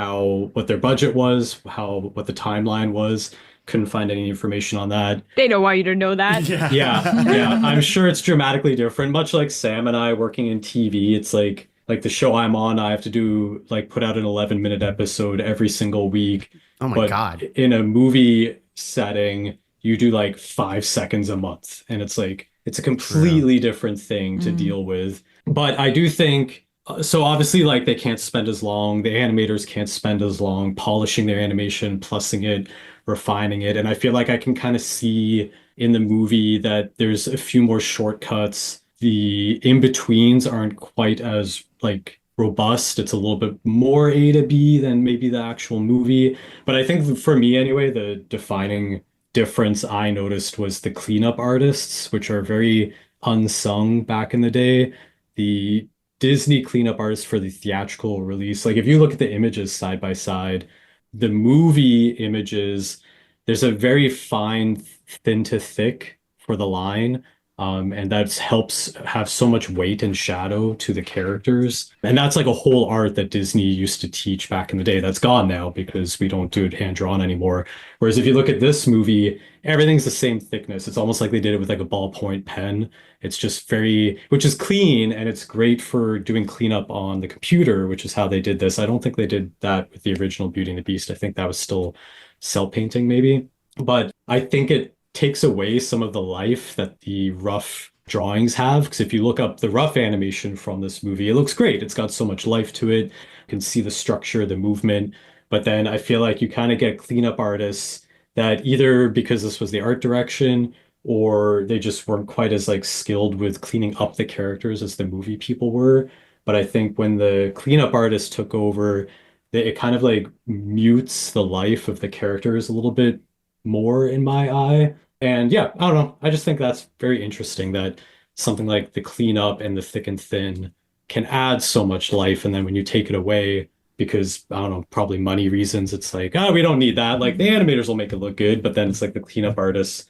what their budget was, what the timeline was. Couldn't find any information on that. They don't want you to know that. Yeah. Yeah. I'm sure it's dramatically different. Much like Sam and I working in TV, it's like the show I'm on, I have to do like put out an 11-minute episode every single week. Oh my But God. in a movie setting, you do like 5 seconds a month, and it's like it's a completely different thing to deal with. But I do think so obviously like they can't spend as long, the animators can't spend as long polishing their animation, plussing it, refining it. And I feel like I can kind of see in the movie that there's a few more shortcuts. The in-betweens aren't quite as like robust. It's a little bit more A to B than maybe the actual movie. But I think for me anyway, the defining difference I noticed was the cleanup artists, which are very unsung back in the day. The Disney cleanup artists for the theatrical release, like if you look at the images side by side, the movie images, there's a very fine thin to thick for the line. And that helps have so much weight and shadow to the characters. And that's like a whole art that Disney used to teach back in the day. That's gone now because we don't do it hand drawn anymore. Whereas if you look at this movie, everything's the same thickness. It's almost like they did it with like a ballpoint pen. It's just which is clean and it's great for doing cleanup on the computer, which is how they did this. I don't think they did that with the original Beauty and the Beast. I think that was still cell painting maybe. But I think it takes away some of the life that the rough drawings have. Because if you look up the rough animation from this movie, it looks great. It's got so much life to it. You can see the structure, the movement. But then I feel like you kind of get cleanup artists that either because this was the art direction or they just weren't quite as like skilled with cleaning up the characters as the movie people were. But I think when the cleanup artist took over, it kind of like mutes the life of the characters a little bit more in my eye. And yeah, I don't know. I just think that's very interesting that something like the cleanup and the thick and thin can add so much life. And then when you take it away, because I don't know, probably money reasons, it's like, oh, we don't need that. Like the animators will make it look good, but then it's like the cleanup artists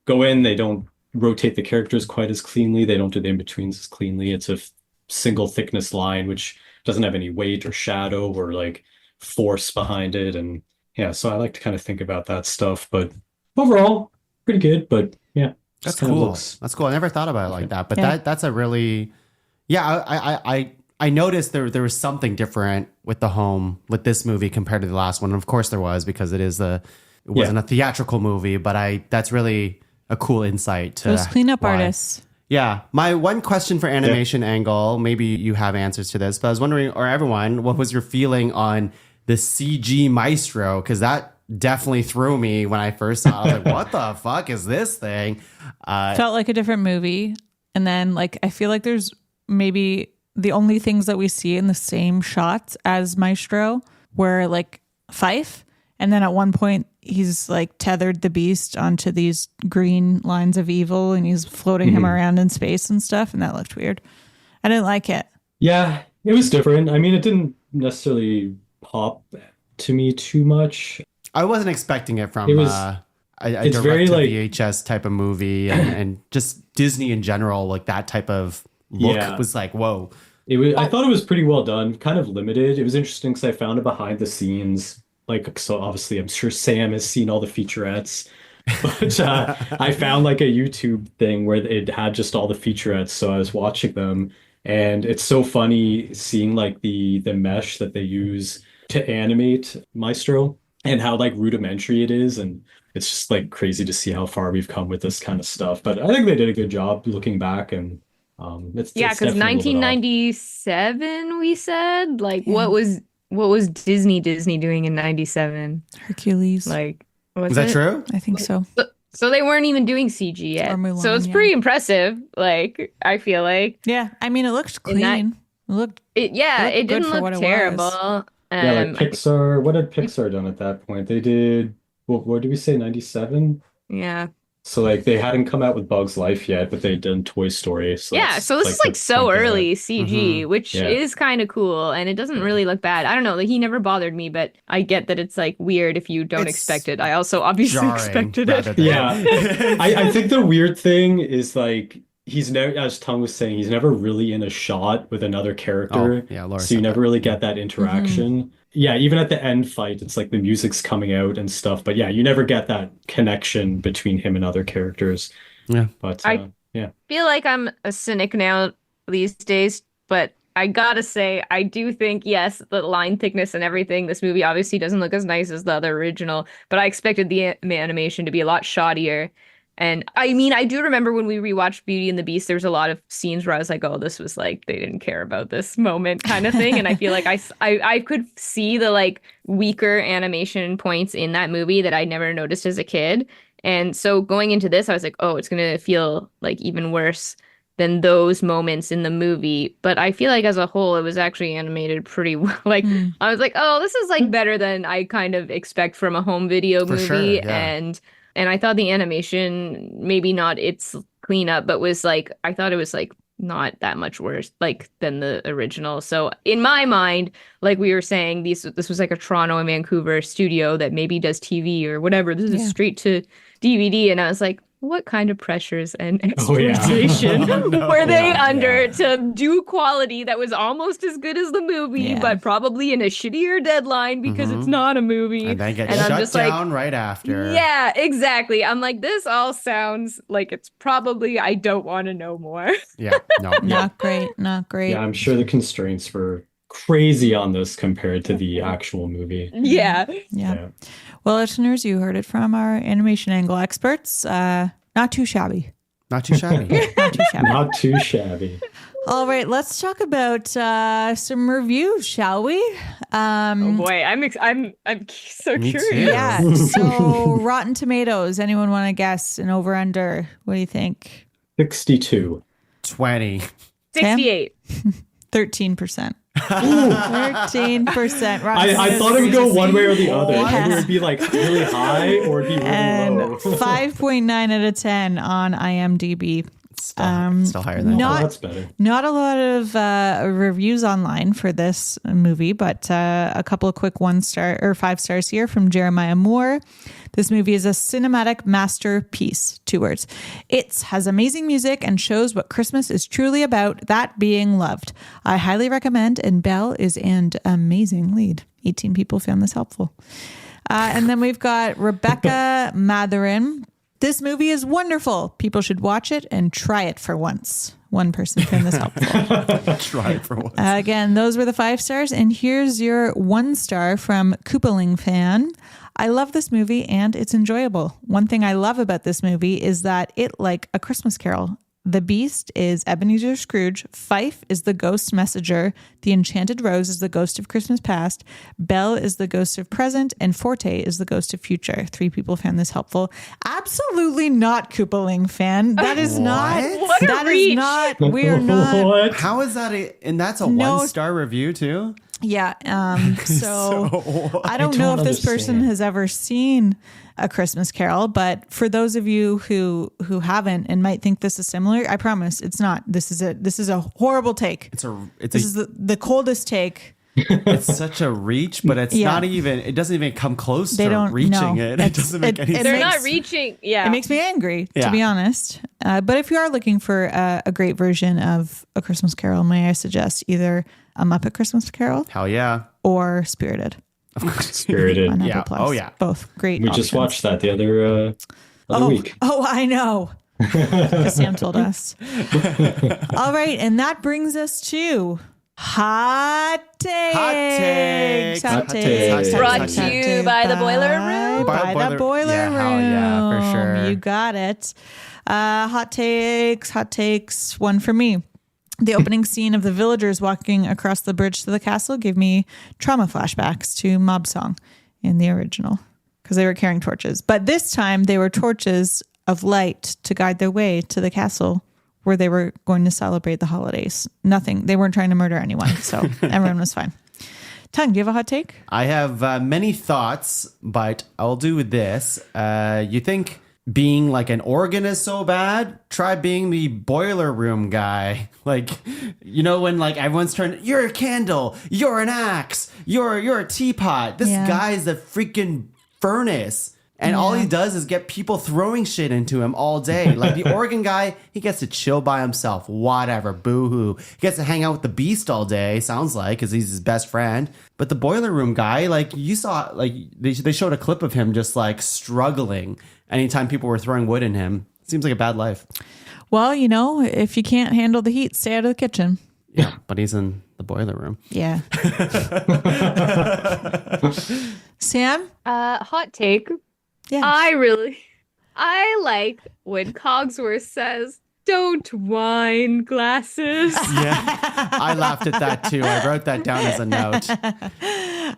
go in, they don't rotate the characters quite as cleanly. They don't do the in-betweens as cleanly. It's a single thickness line, which doesn't have any weight or shadow or like force behind it. And yeah, so I like to kind of think about that stuff. But overall, pretty good. But yeah, That's kind of cool. looks. That's cool. I never thought about it like that. But Yeah. that's a really, yeah. I noticed there was something different with the home with this movie compared to the last one. And of course there was because it wasn't a theatrical movie. But that's really a cool insight to Those cleanup why. artists. Yeah. My one question for animation angle, maybe you have answers to this, but I was wondering, or everyone, what was your feeling on the CG Maestro? Because that definitely threw me when I first saw it. I was like, what the fuck is this thing? Felt like a different movie. And then like I feel like there's maybe the only things that we see in the same shots as Maestro were like Fife. And then at one point he's like tethered the beast onto these green lines of evil and he's floating him around in space and stuff. And that looked weird. I didn't like it. Yeah, it was different. I mean, it didn't necessarily pop to me too much. I wasn't expecting it from It was- a it's direct very, to like- VHS type of movie and just Disney in general, like that type of look Yeah. was like, whoa. I thought it was pretty well done, kind of limited. It was interesting because I found it behind the scenes. Like, so obviously, I'm sure Sam has seen all the featurettes, but I found like a YouTube thing where it had just all the featurettes. So I was watching them, and it's so funny seeing like the mesh that they use to animate Maestro. and how like rudimentary it is, and it's just like crazy to see how far we've come with this kind of stuff. But I think they did a good job looking back, and it's Yeah, it's because definitely a little bit off. 1997, we said, like, what was Disney doing in 97? Hercules. Like, was Is that it? true? I think so. So they weren't even doing CG yet. Or Mulan, So it's yeah. pretty impressive. Like, I feel like Yeah, I mean, it looked In that- clean. It looked it. Yeah, looked it good didn't for what look it was. terrible. Yeah, like Um, Pixar. What had Pixar done at that point? They did, what did we say, 97? yeah. So like they hadn't come out with Bug's Life yet, but they'd done Toy Story. So Yeah, that's so this is like the so point there. early CG, which Yeah. is kind of cool, and it doesn't really look bad. I don't know, like he never bothered me, but I get that it's like weird if you don't It's expect it. I also obviously Jarring expected rather it. than- Yeah. I think the weird thing is like he's never, as Tom was saying, he's never really in a shot with another character. Oh, yeah, Laura So you said never that. really get that interaction. Yeah, even at the end fight, it's like the music's coming out and stuff. But yeah, you never get that connection between him and other characters. Yeah. But yeah. Feel like I'm a cynic now these days, but I gotta say, I do think, yes, the line thickness and everything, this movie obviously doesn't look as nice as the other original, but I expected the animation to be a lot shoddier. And I mean, I do remember when we rewatched Beauty and the Beast, there was a lot of scenes where I was like, oh, this was like, they didn't care about this moment kind of thing. And I feel like I could see the like weaker animation points in that movie that I never noticed as a kid. And so going into this, I was like, oh, it's going to feel like even worse than those moments in the movie. But I feel like as a whole, it was actually animated pretty well. Like, I was like, oh, this is like better than I kind of expect from a home video For movie. sure, yeah. And I thought the animation, maybe not its cleanup, but was like, I thought it was like not that much worse like than the original. So in my mind, like we were saying, this was like a Toronto and Vancouver studio that maybe does TV or whatever. This is straight to DVD. And I was like, what kind of pressures and Oh, yeah. exploitation no. were they Yeah, under to do quality that was almost as good as the movie, Yeah. but probably in a shittier deadline because it's not a movie. And then get And I'm shut just like, down right after. yeah, exactly. I'm like, this all sounds like it's probably, I don't want to know more. Yeah. No. not great. Not great. Yeah, I'm sure the constraints were crazy on this compared to the actual movie. Yeah. Yeah. Well, listeners, you heard it from our animation angle experts. Not too shabby. Not too shabby. Not too shabby. Not too shabby. All right, let's talk about some reviews, shall we? Oh boy, I'm so Me curious. too. Yeah. So, Rotten Tomatoes. Anyone want to guess an over under? What do you think? 62. 20. 68. 13%. 13%. I thought it would go one way or the other. What? Either it'd be like really high or it'd be really And low. 5.9 out of 10 on IMDb. Still higher than not- Oh, that's better. Not a lot of reviews online for this movie, but a couple of quick 1-star or 5 stars here from Jeremiah Moore. This movie is a cinematic masterpiece. 2 words. It has amazing music and shows what Christmas is truly about, that being loved. I highly recommend, and Belle is an amazing lead. 18 people found this helpful. And then we've got Rebecca Matherin. This movie is wonderful. People should watch it and try it for once. One person found this helpful. Try it for once. Again, those were the 5 stars. And here's your 1 star from Koopaling Fan. I love this movie and it's enjoyable. One thing I love about this movie is that it, like A Christmas Carol, the Beast is Ebenezer Scrooge, Fife is the ghost messenger, the Enchanted Rose is the ghost of Christmas past, Belle is the ghost of present, and Forte is the ghost of future. 3 people found this helpful. Absolutely not Koopaling Fan. That is not. What a That is reach. not. We are not. What? How is that? And that's a No. 1-star review too? Yeah. So I don't I know don't if this person understand. has ever seen A Christmas Carol, but for those of you who haven't and might think this is similar, I promise it's not. This is a horrible take. This This is the coldest take. it's such a reach, but it's Yeah. not even. It doesn't even come close They to don't reaching know. it. It It's- doesn't make it- any it sense. They're makes- not reaching. Yeah. It makes me angry, to Yeah. be honest. But if you are looking for a great version of A Christmas Carol, may I suggest either A Muppet Christmas Carol Hell yeah. or Spirited Spirited. on Yeah. Apple Plus. Oh, yeah. Both great. We just options. watched that the other week. Oh, I know. 'Cause Sam told us. All right. And that brings us to Hot takes. Hot takes. Brought to you by the Boiler Room. By the Boiler Yeah, Room. hell yeah, for sure. You got it. Hot takes. One for me. The opening scene of the villagers walking across the bridge to the castle gave me trauma flashbacks to Mob Song in the original because they were carrying torches. But this time they were torches of light to guide their way to the castle where they were going to celebrate the holidays. Nothing. They weren't trying to murder anyone. So everyone was fine. Tongue, do you have a hot take? I have many thoughts, but I'll do with this. You think being like an organ is so bad? Try being the boiler room guy. Like, you know, when like everyone's trying, you're a candle, you're an axe, you're a teapot. This guy's a freaking furnace. And all he does is get people throwing shit into him all day. Like the organ guy, he gets to chill by himself. Whatever, boo-hoo. He gets to hang out with the beast all day, sounds like, because he's his best friend. But the boiler room guy, like you saw, like they showed a clip of him just like struggling anytime people were throwing wood in him. Seems like a bad life. Well, you know, if you can't handle the heat, stay out of the kitchen. Yeah, but he's in the boiler room. Yeah. Sam? Hot take. Yeah. I like when Cogsworth says, "Don't whine, glasses." Yeah, I laughed at that too. I wrote that down as a note.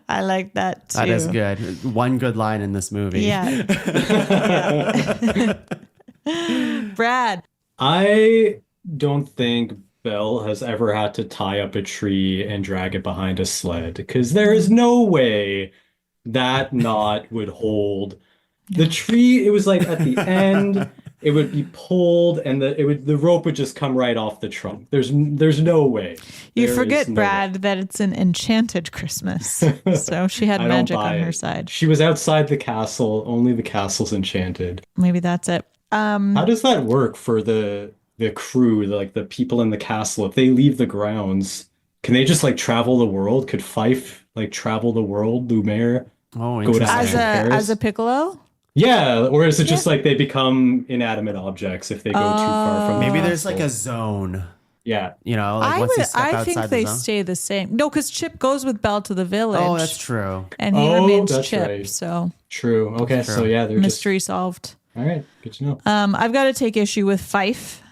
I like that too. That is good. One good line in this movie. Yeah. Brad. I don't think Belle has ever had to tie up a tree and drag it behind a sled because there is no way that knot would hold. The tree, it was like at the end, it would be pulled and the rope would just come right off the trunk. There's no way. You There forget, is no Brad, way. that it's an enchanted Christmas. So she had I don't magic buy on her it. side. She was outside the castle. Only the castle's enchanted. Maybe that's it. How does that work for the crew, like the people in the castle? If they leave the grounds, can they just like travel the world? Could Fife like travel the world, Lumiere? Oh, Go to interesting. As a piccolo? Yeah, or is it just like they become inanimate objects if they go too far from the Maybe there's like castle? a zone. Yeah. You know, like once you step I outside think the they zone. stay the same. No, because Chip goes with Belle to the village. Oh, that's true. And he Oh, remains that's Chip. right. So True. Okay, so yeah, they're mystery solved. All right, good to know. I've got to take issue with Fife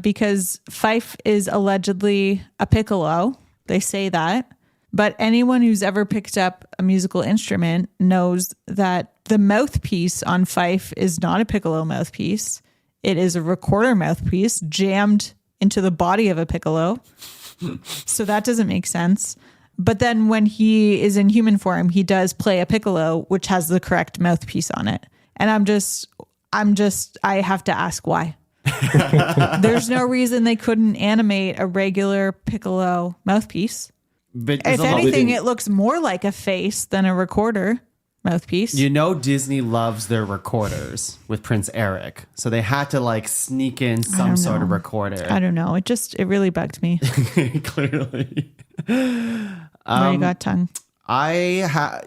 because Fife is allegedly a piccolo. They say that. But anyone who's ever picked up a musical instrument knows that the mouthpiece on Fife is not a piccolo mouthpiece. It is a recorder mouthpiece jammed into the body of a piccolo. So that doesn't make sense. But then when he is in human form, he does play a piccolo, which has the correct mouthpiece on it. And I have to ask why. There's no reason they couldn't animate a regular piccolo mouthpiece. But If anything, it looks more like a face than a recorder mouthpiece. you know, Disney loves their recorders with Prince Eric, so they had to like sneak in some sort of recorder. I don't know. It really bugged me. Clearly. Where you got tongue?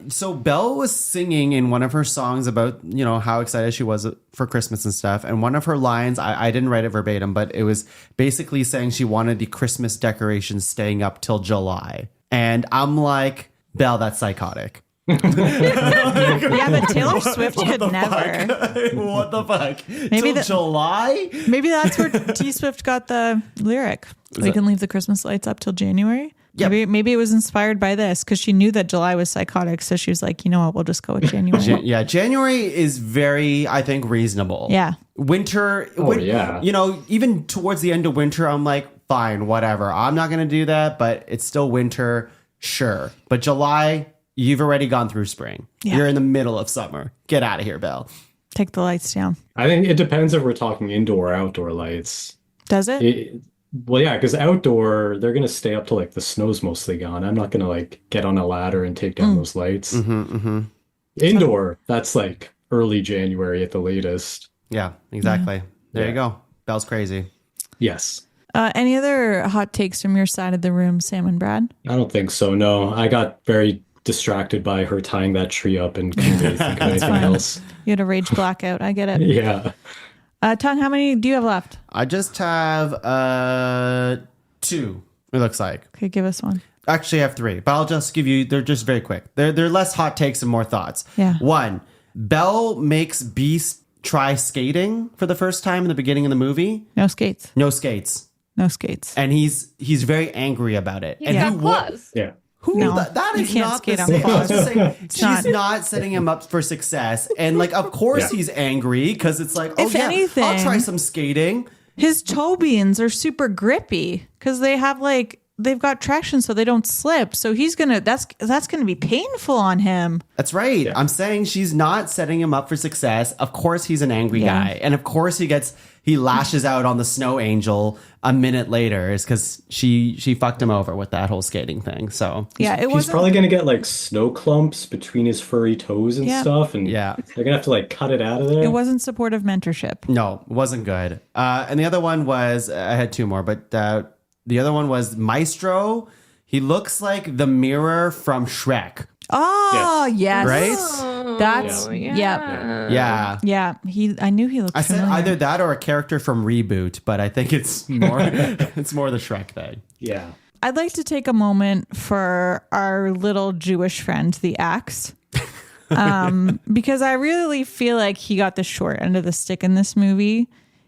So Belle was singing in one of her songs about, you know, how excited she was for Christmas and stuff. And one of her lines, I didn't write it verbatim, but it was basically saying she wanted the Christmas decorations staying up till July. And I'm like, Belle, that's psychotic. Yeah, but Taylor Swift could never. What the fuck? Maybe Till July? Maybe that's where T Swift got the lyric. We can leave the Christmas lights up till January. Yep. Maybe it was inspired by this because she knew that July was psychotic. So she was like, you know what, we'll just go with January. Yeah, January is very, I think, reasonable. Yeah. Winter, yeah. You know, even towards the end of winter, I'm like, fine, whatever. I'm not going to do that, but it's still winter. Sure. But July, you've already gone through spring. Yeah. You're in the middle of summer. Get out of here, Belle. Take the lights down. I think it depends if we're talking indoor or outdoor lights. Does it? Well, yeah, because outdoor, they're going to stay up till like the snow's mostly gone. I'm not going to like get on a ladder and take down those lights. Indoor, that's like early January at the latest. Yeah, exactly. There you go. Belle's crazy. Yes. Any other hot takes from your side of the room, Sam and Brad? I don't think so. No, I got very distracted by her tying that tree up and couldn't really think of anything else. You had a rage blackout. I get it. Yeah. Tongue, how many do you have left? I just have 2, it looks like. Okay, give us one. Actually, I have 3, but I'll just give you, they're just very quick. They're less hot takes and more thoughts. Yeah. 1, Belle makes Beast try skating for the first time in the beginning of the movie. No skates. No skates. No skates. And he's very angry about it. He's got claws. Yeah. Who No, that you is can't not skate the on same. I claws. was just saying, not. she's not setting him up for success. And like, of course he's angry because it's like, oh If yeah, anything- I'll try some skating. His toe beans are super grippy because they've got traction so they don't slip. So that's gonna be painful on him. That's right. I'm saying she's not setting him up for success. Of course he's an angry Yeah. guy. And of course he lashes out on the snow angel a minute later is because she fucked him over with that whole skating thing. So Yeah, it He's wasn't. probably gonna get like snow clumps between his furry toes and Yeah. stuff, and Yeah. they're gonna have to like cut it out of there. It wasn't supportive mentorship. no, it wasn't good. And the other one was, I had 2 more, but the other one was Maestro. He looks like the mirror from Shrek. Oh yes, Right? That's yeah. Yeah. I knew he looked. I said familiar. either that or a character from Reboot, but I think it's more it's more the Shrek thing. Yeah. I'd like to take a moment for our little Jewish friend, the Axe, because I really feel like he got the short end of the stick in this movie.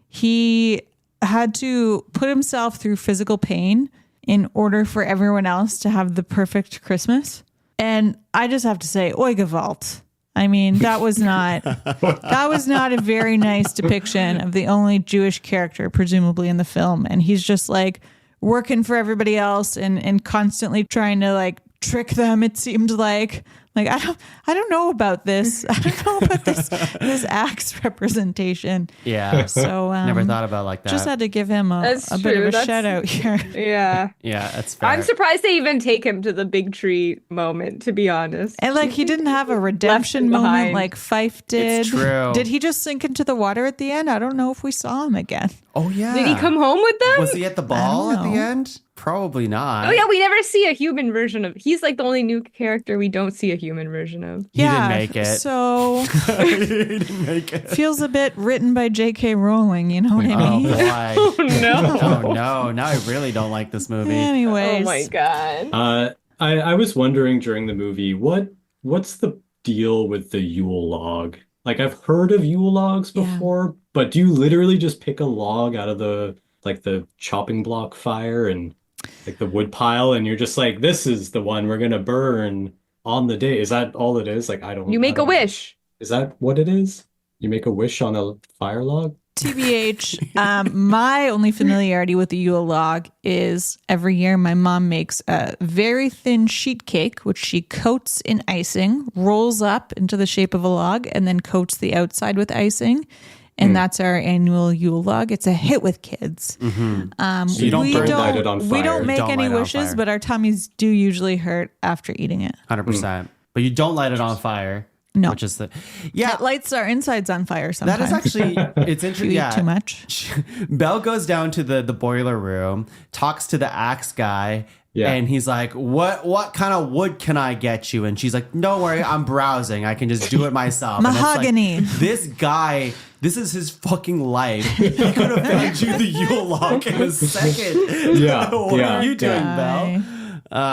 He had to put himself through physical pain in order for everyone else to have the perfect Christmas. And I just have to say, Oi Gewalt. I mean, that was not a very nice depiction of the only Jewish character, presumably in the film. And he's just like working for everybody else and constantly trying to like trick them. It seemed like I don't know about this. I don't know about this Axe representation. Yeah. So Never thought about it like that. Just had to give him a That's bit true. of a That's- shout out here. Yeah. Yeah, that's fair. I'm surprised they even take him to the big tree moment, to be honest. And like he didn't have a redemption Left moment behind. like Fife did. It's true. Did he just sink into the water at the end? I don't know if we saw him again. Oh yeah. Did he come home with them? Was he at the ball I at don't the know. end? Probably not. Oh yeah, we never see a human version of. He's like the only new character we don't see a human version of. He didn't make it. So He didn't make it. feels a bit written by J.K. Rowling, you know what I Oh mean? boy. No. Oh no. Now I really don't like this movie. Anyways. Oh my god. I was wondering during the movie, what's the deal with the Yule log? Like I've heard of Yule logs Yeah. before, but do you literally just pick a log out of the chopping block fire and like the wood pile and you're just like, this is the one we're gonna burn on the day? Is that all it is? Like You make a wish. Is that what it is? You make a wish on a fire log? TBH, my only familiarity with the Yule log is every year my mom makes a very thin sheet cake, which she coats in icing, rolls up into the shape of a log, and then coats the outside with icing. And that's our annual Yule log. It's a hit with kids. So you don't light it on fire. We don't make Don't any light it on wishes, fire. but our tummies do usually hurt after eating it. 100%. But you don't light it on fire. No. Which is yeah. It lights our insides on fire That sometimes. is actually it's You interesting. eat Yeah. too much. Belle goes down to the boiler room, talks to the axe guy, Yeah. and he's like, "What kind of wood can I get you?" And she's like, "Don't worry, I'm browsing. I can just do it myself." And it's like, Mahogany. this guy, this is his fucking life. He could have found you the Yule log in a second. Yeah, what yeah. are you doing, Guy. Belle?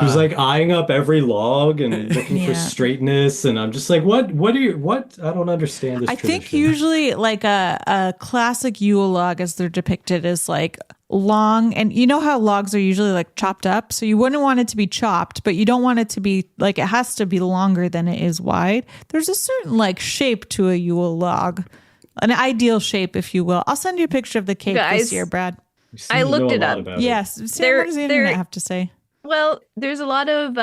He was like eyeing up every log and looking for Yeah. straightness, and I'm just like, what are you? What? I don't understand this. I think tradition. usually like a classic Yule log as they're depicted is like long, and you know how logs are usually like chopped up, so you wouldn't want it to be chopped, but you don't want it to be like it has to be longer than it is wide. There's a certain like shape to a Yule log, an ideal shape, if you will. I'll send you a picture of the cake this Guys, year, Brad. You seem I to know looked a it lot up. about Yes, Sam, There- what does the there- internet have to say? Well, there's a lot of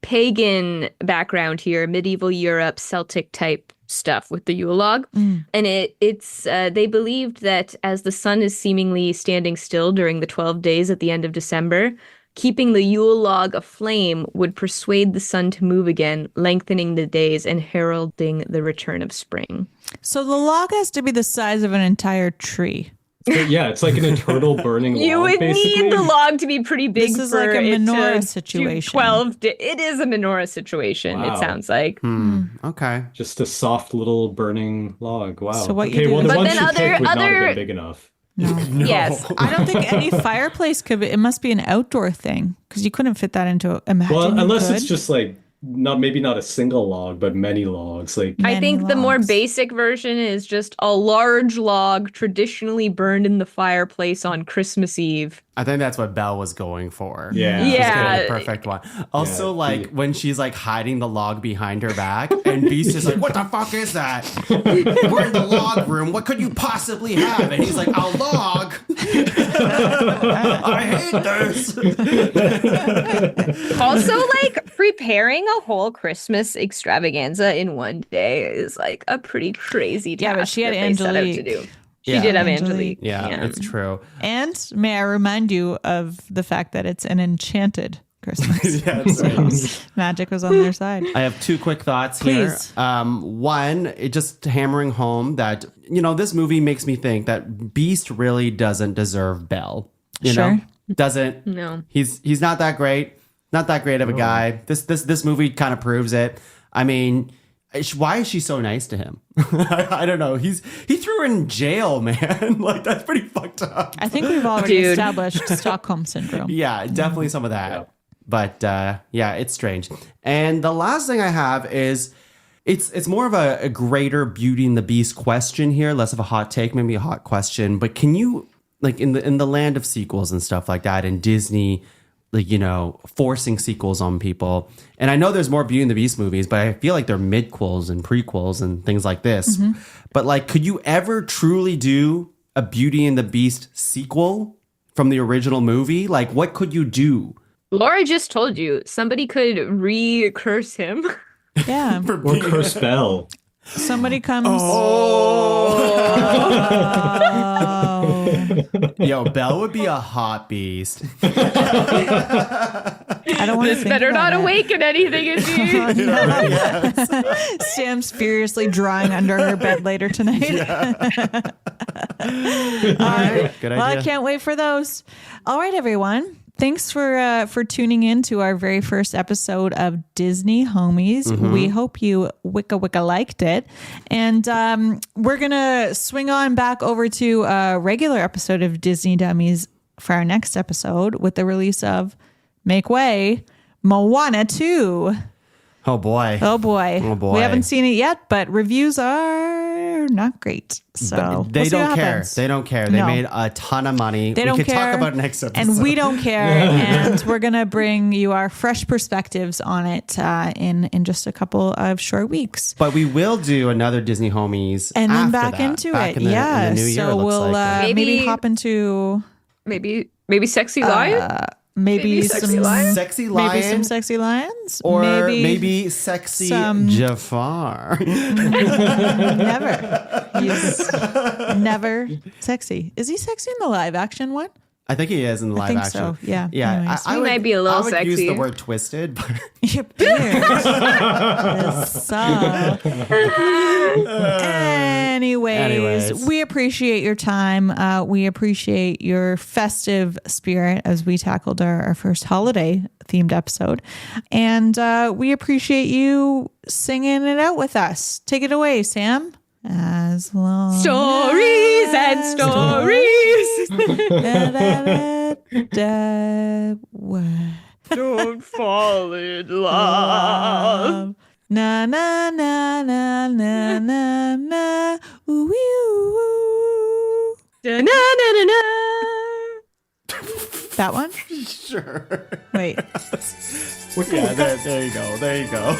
pagan background here, medieval Europe, Celtic type stuff with the Yule log. And it's they believed that as the sun is seemingly standing still during the 12 days at the end of December, keeping the Yule log aflame would persuade the sun to move again, lengthening the days and heralding the return of spring. So the log has to be the size of an entire tree. But yeah, it's like an eternal burning log. You would basically. need the log to be pretty big. This is for like a it to menorah do situation. 12. It is a menorah situation. Wow. It sounds like. Okay. Just a soft little burning log. Wow. So what you okay, do well, is- the But one then she picked would not have other- been big enough. No. Yes. I don't think any fireplace could be. It must be an outdoor thing because you couldn't fit that into. Imagine. Well, you unless it's could. just like maybe not a single log, but many logs. Like I Many think the more logs. basic version is just a large log traditionally burned in the fireplace on Christmas Eve. I think that's what Belle was going for. Yeah. She's Yeah. getting the perfect one. Also, Yeah, like when she's like hiding the log behind her back, and Beast is like, "What the fuck is that? We're in the log room. What could you possibly have?" And he's like, "A log." I hate this. Also, like preparing a whole Christmas extravaganza in one day is like a pretty crazy task. Yeah, but she had that they set out to Angelique. do. She Yeah. did have Angelique. Angelique. Yeah, it's true. And may I remind you of the fact that it's an enchanted Christmas. Yeah, that's right. Magic was on their side. I have two quick thoughts Please. here. One, it just hammering home that, you know, this movie makes me think that Beast really doesn't deserve Belle. You Sure. know? Doesn't. No. He's not that great. Not that great of a guy. This movie kind of proves it. I mean, why is she so nice to him? I don't know. He threw her in jail, man. Like, that's pretty fucked up. I think we've already Dude. established Stockholm syndrome. Yeah, definitely some of that. But yeah, it's strange. And the last thing I have is it's more of a greater Beauty and the Beast question here, less of a hot take, maybe a hot question. But can you, like, in the land of sequels and stuff like that, and Disney, like, you know, forcing sequels on people. And I know there's more Beauty and the Beast movies, but I feel like they're midquels and prequels and things like this. But like, could you ever truly do a Beauty and the Beast sequel from the original movie? Like, what could you do? Laura just told you somebody could re-curse him. Yeah. or curse Belle. Somebody comes. Yo, Belle would be a hot beast. I don't want to This think better about not it. awaken anything in me. Sam's furiously drying under her bed later tonight. All right. Good Well, I idea. can't wait for those. All right, everyone. Thanks for tuning in to our very first episode of Disney Homies. We hope you wicca liked it. And we're going to swing on back over to a regular episode of Disney Dummies for our next episode with the release of Make Way, Moana 2. Oh boy. Oh boy. Oh, boy. We haven't seen it yet, but reviews are not great. So They we'll see don't what care. happens. They don't care. They No. made a ton of money. They we don't could care. talk about it next episode. And we don't care. And we're going to bring you our fresh perspectives on it in just a couple of short weeks. But we will do another Disney Homies And then after back that. into Back it. in the, Yeah. in the new year, So it looks we'll like. maybe Maybe- hop into Maybe Sexy Lion? maybe Sexy some Lion? Sexy Lion. Maybe some sexy lions. or maybe sexy some- Jafar. Never. He's never sexy. Is he sexy in the live action one? I think he is in the live think action. so, yeah. Yeah. Anyways. He might be a little I would use the sexy. word twisted, but Your beard. So. Anyways, we appreciate your time. We appreciate your festive spirit as we tackled our first holiday themed episode. And we appreciate you singing it out with us. Take it away, Sam. As long Stories and stories. Don't fall in love. Na na na na na na na. Ooh, ooh, ooh. Da-na-na-na-na. That one? sure. Wait. Yeah, there you go. There you go.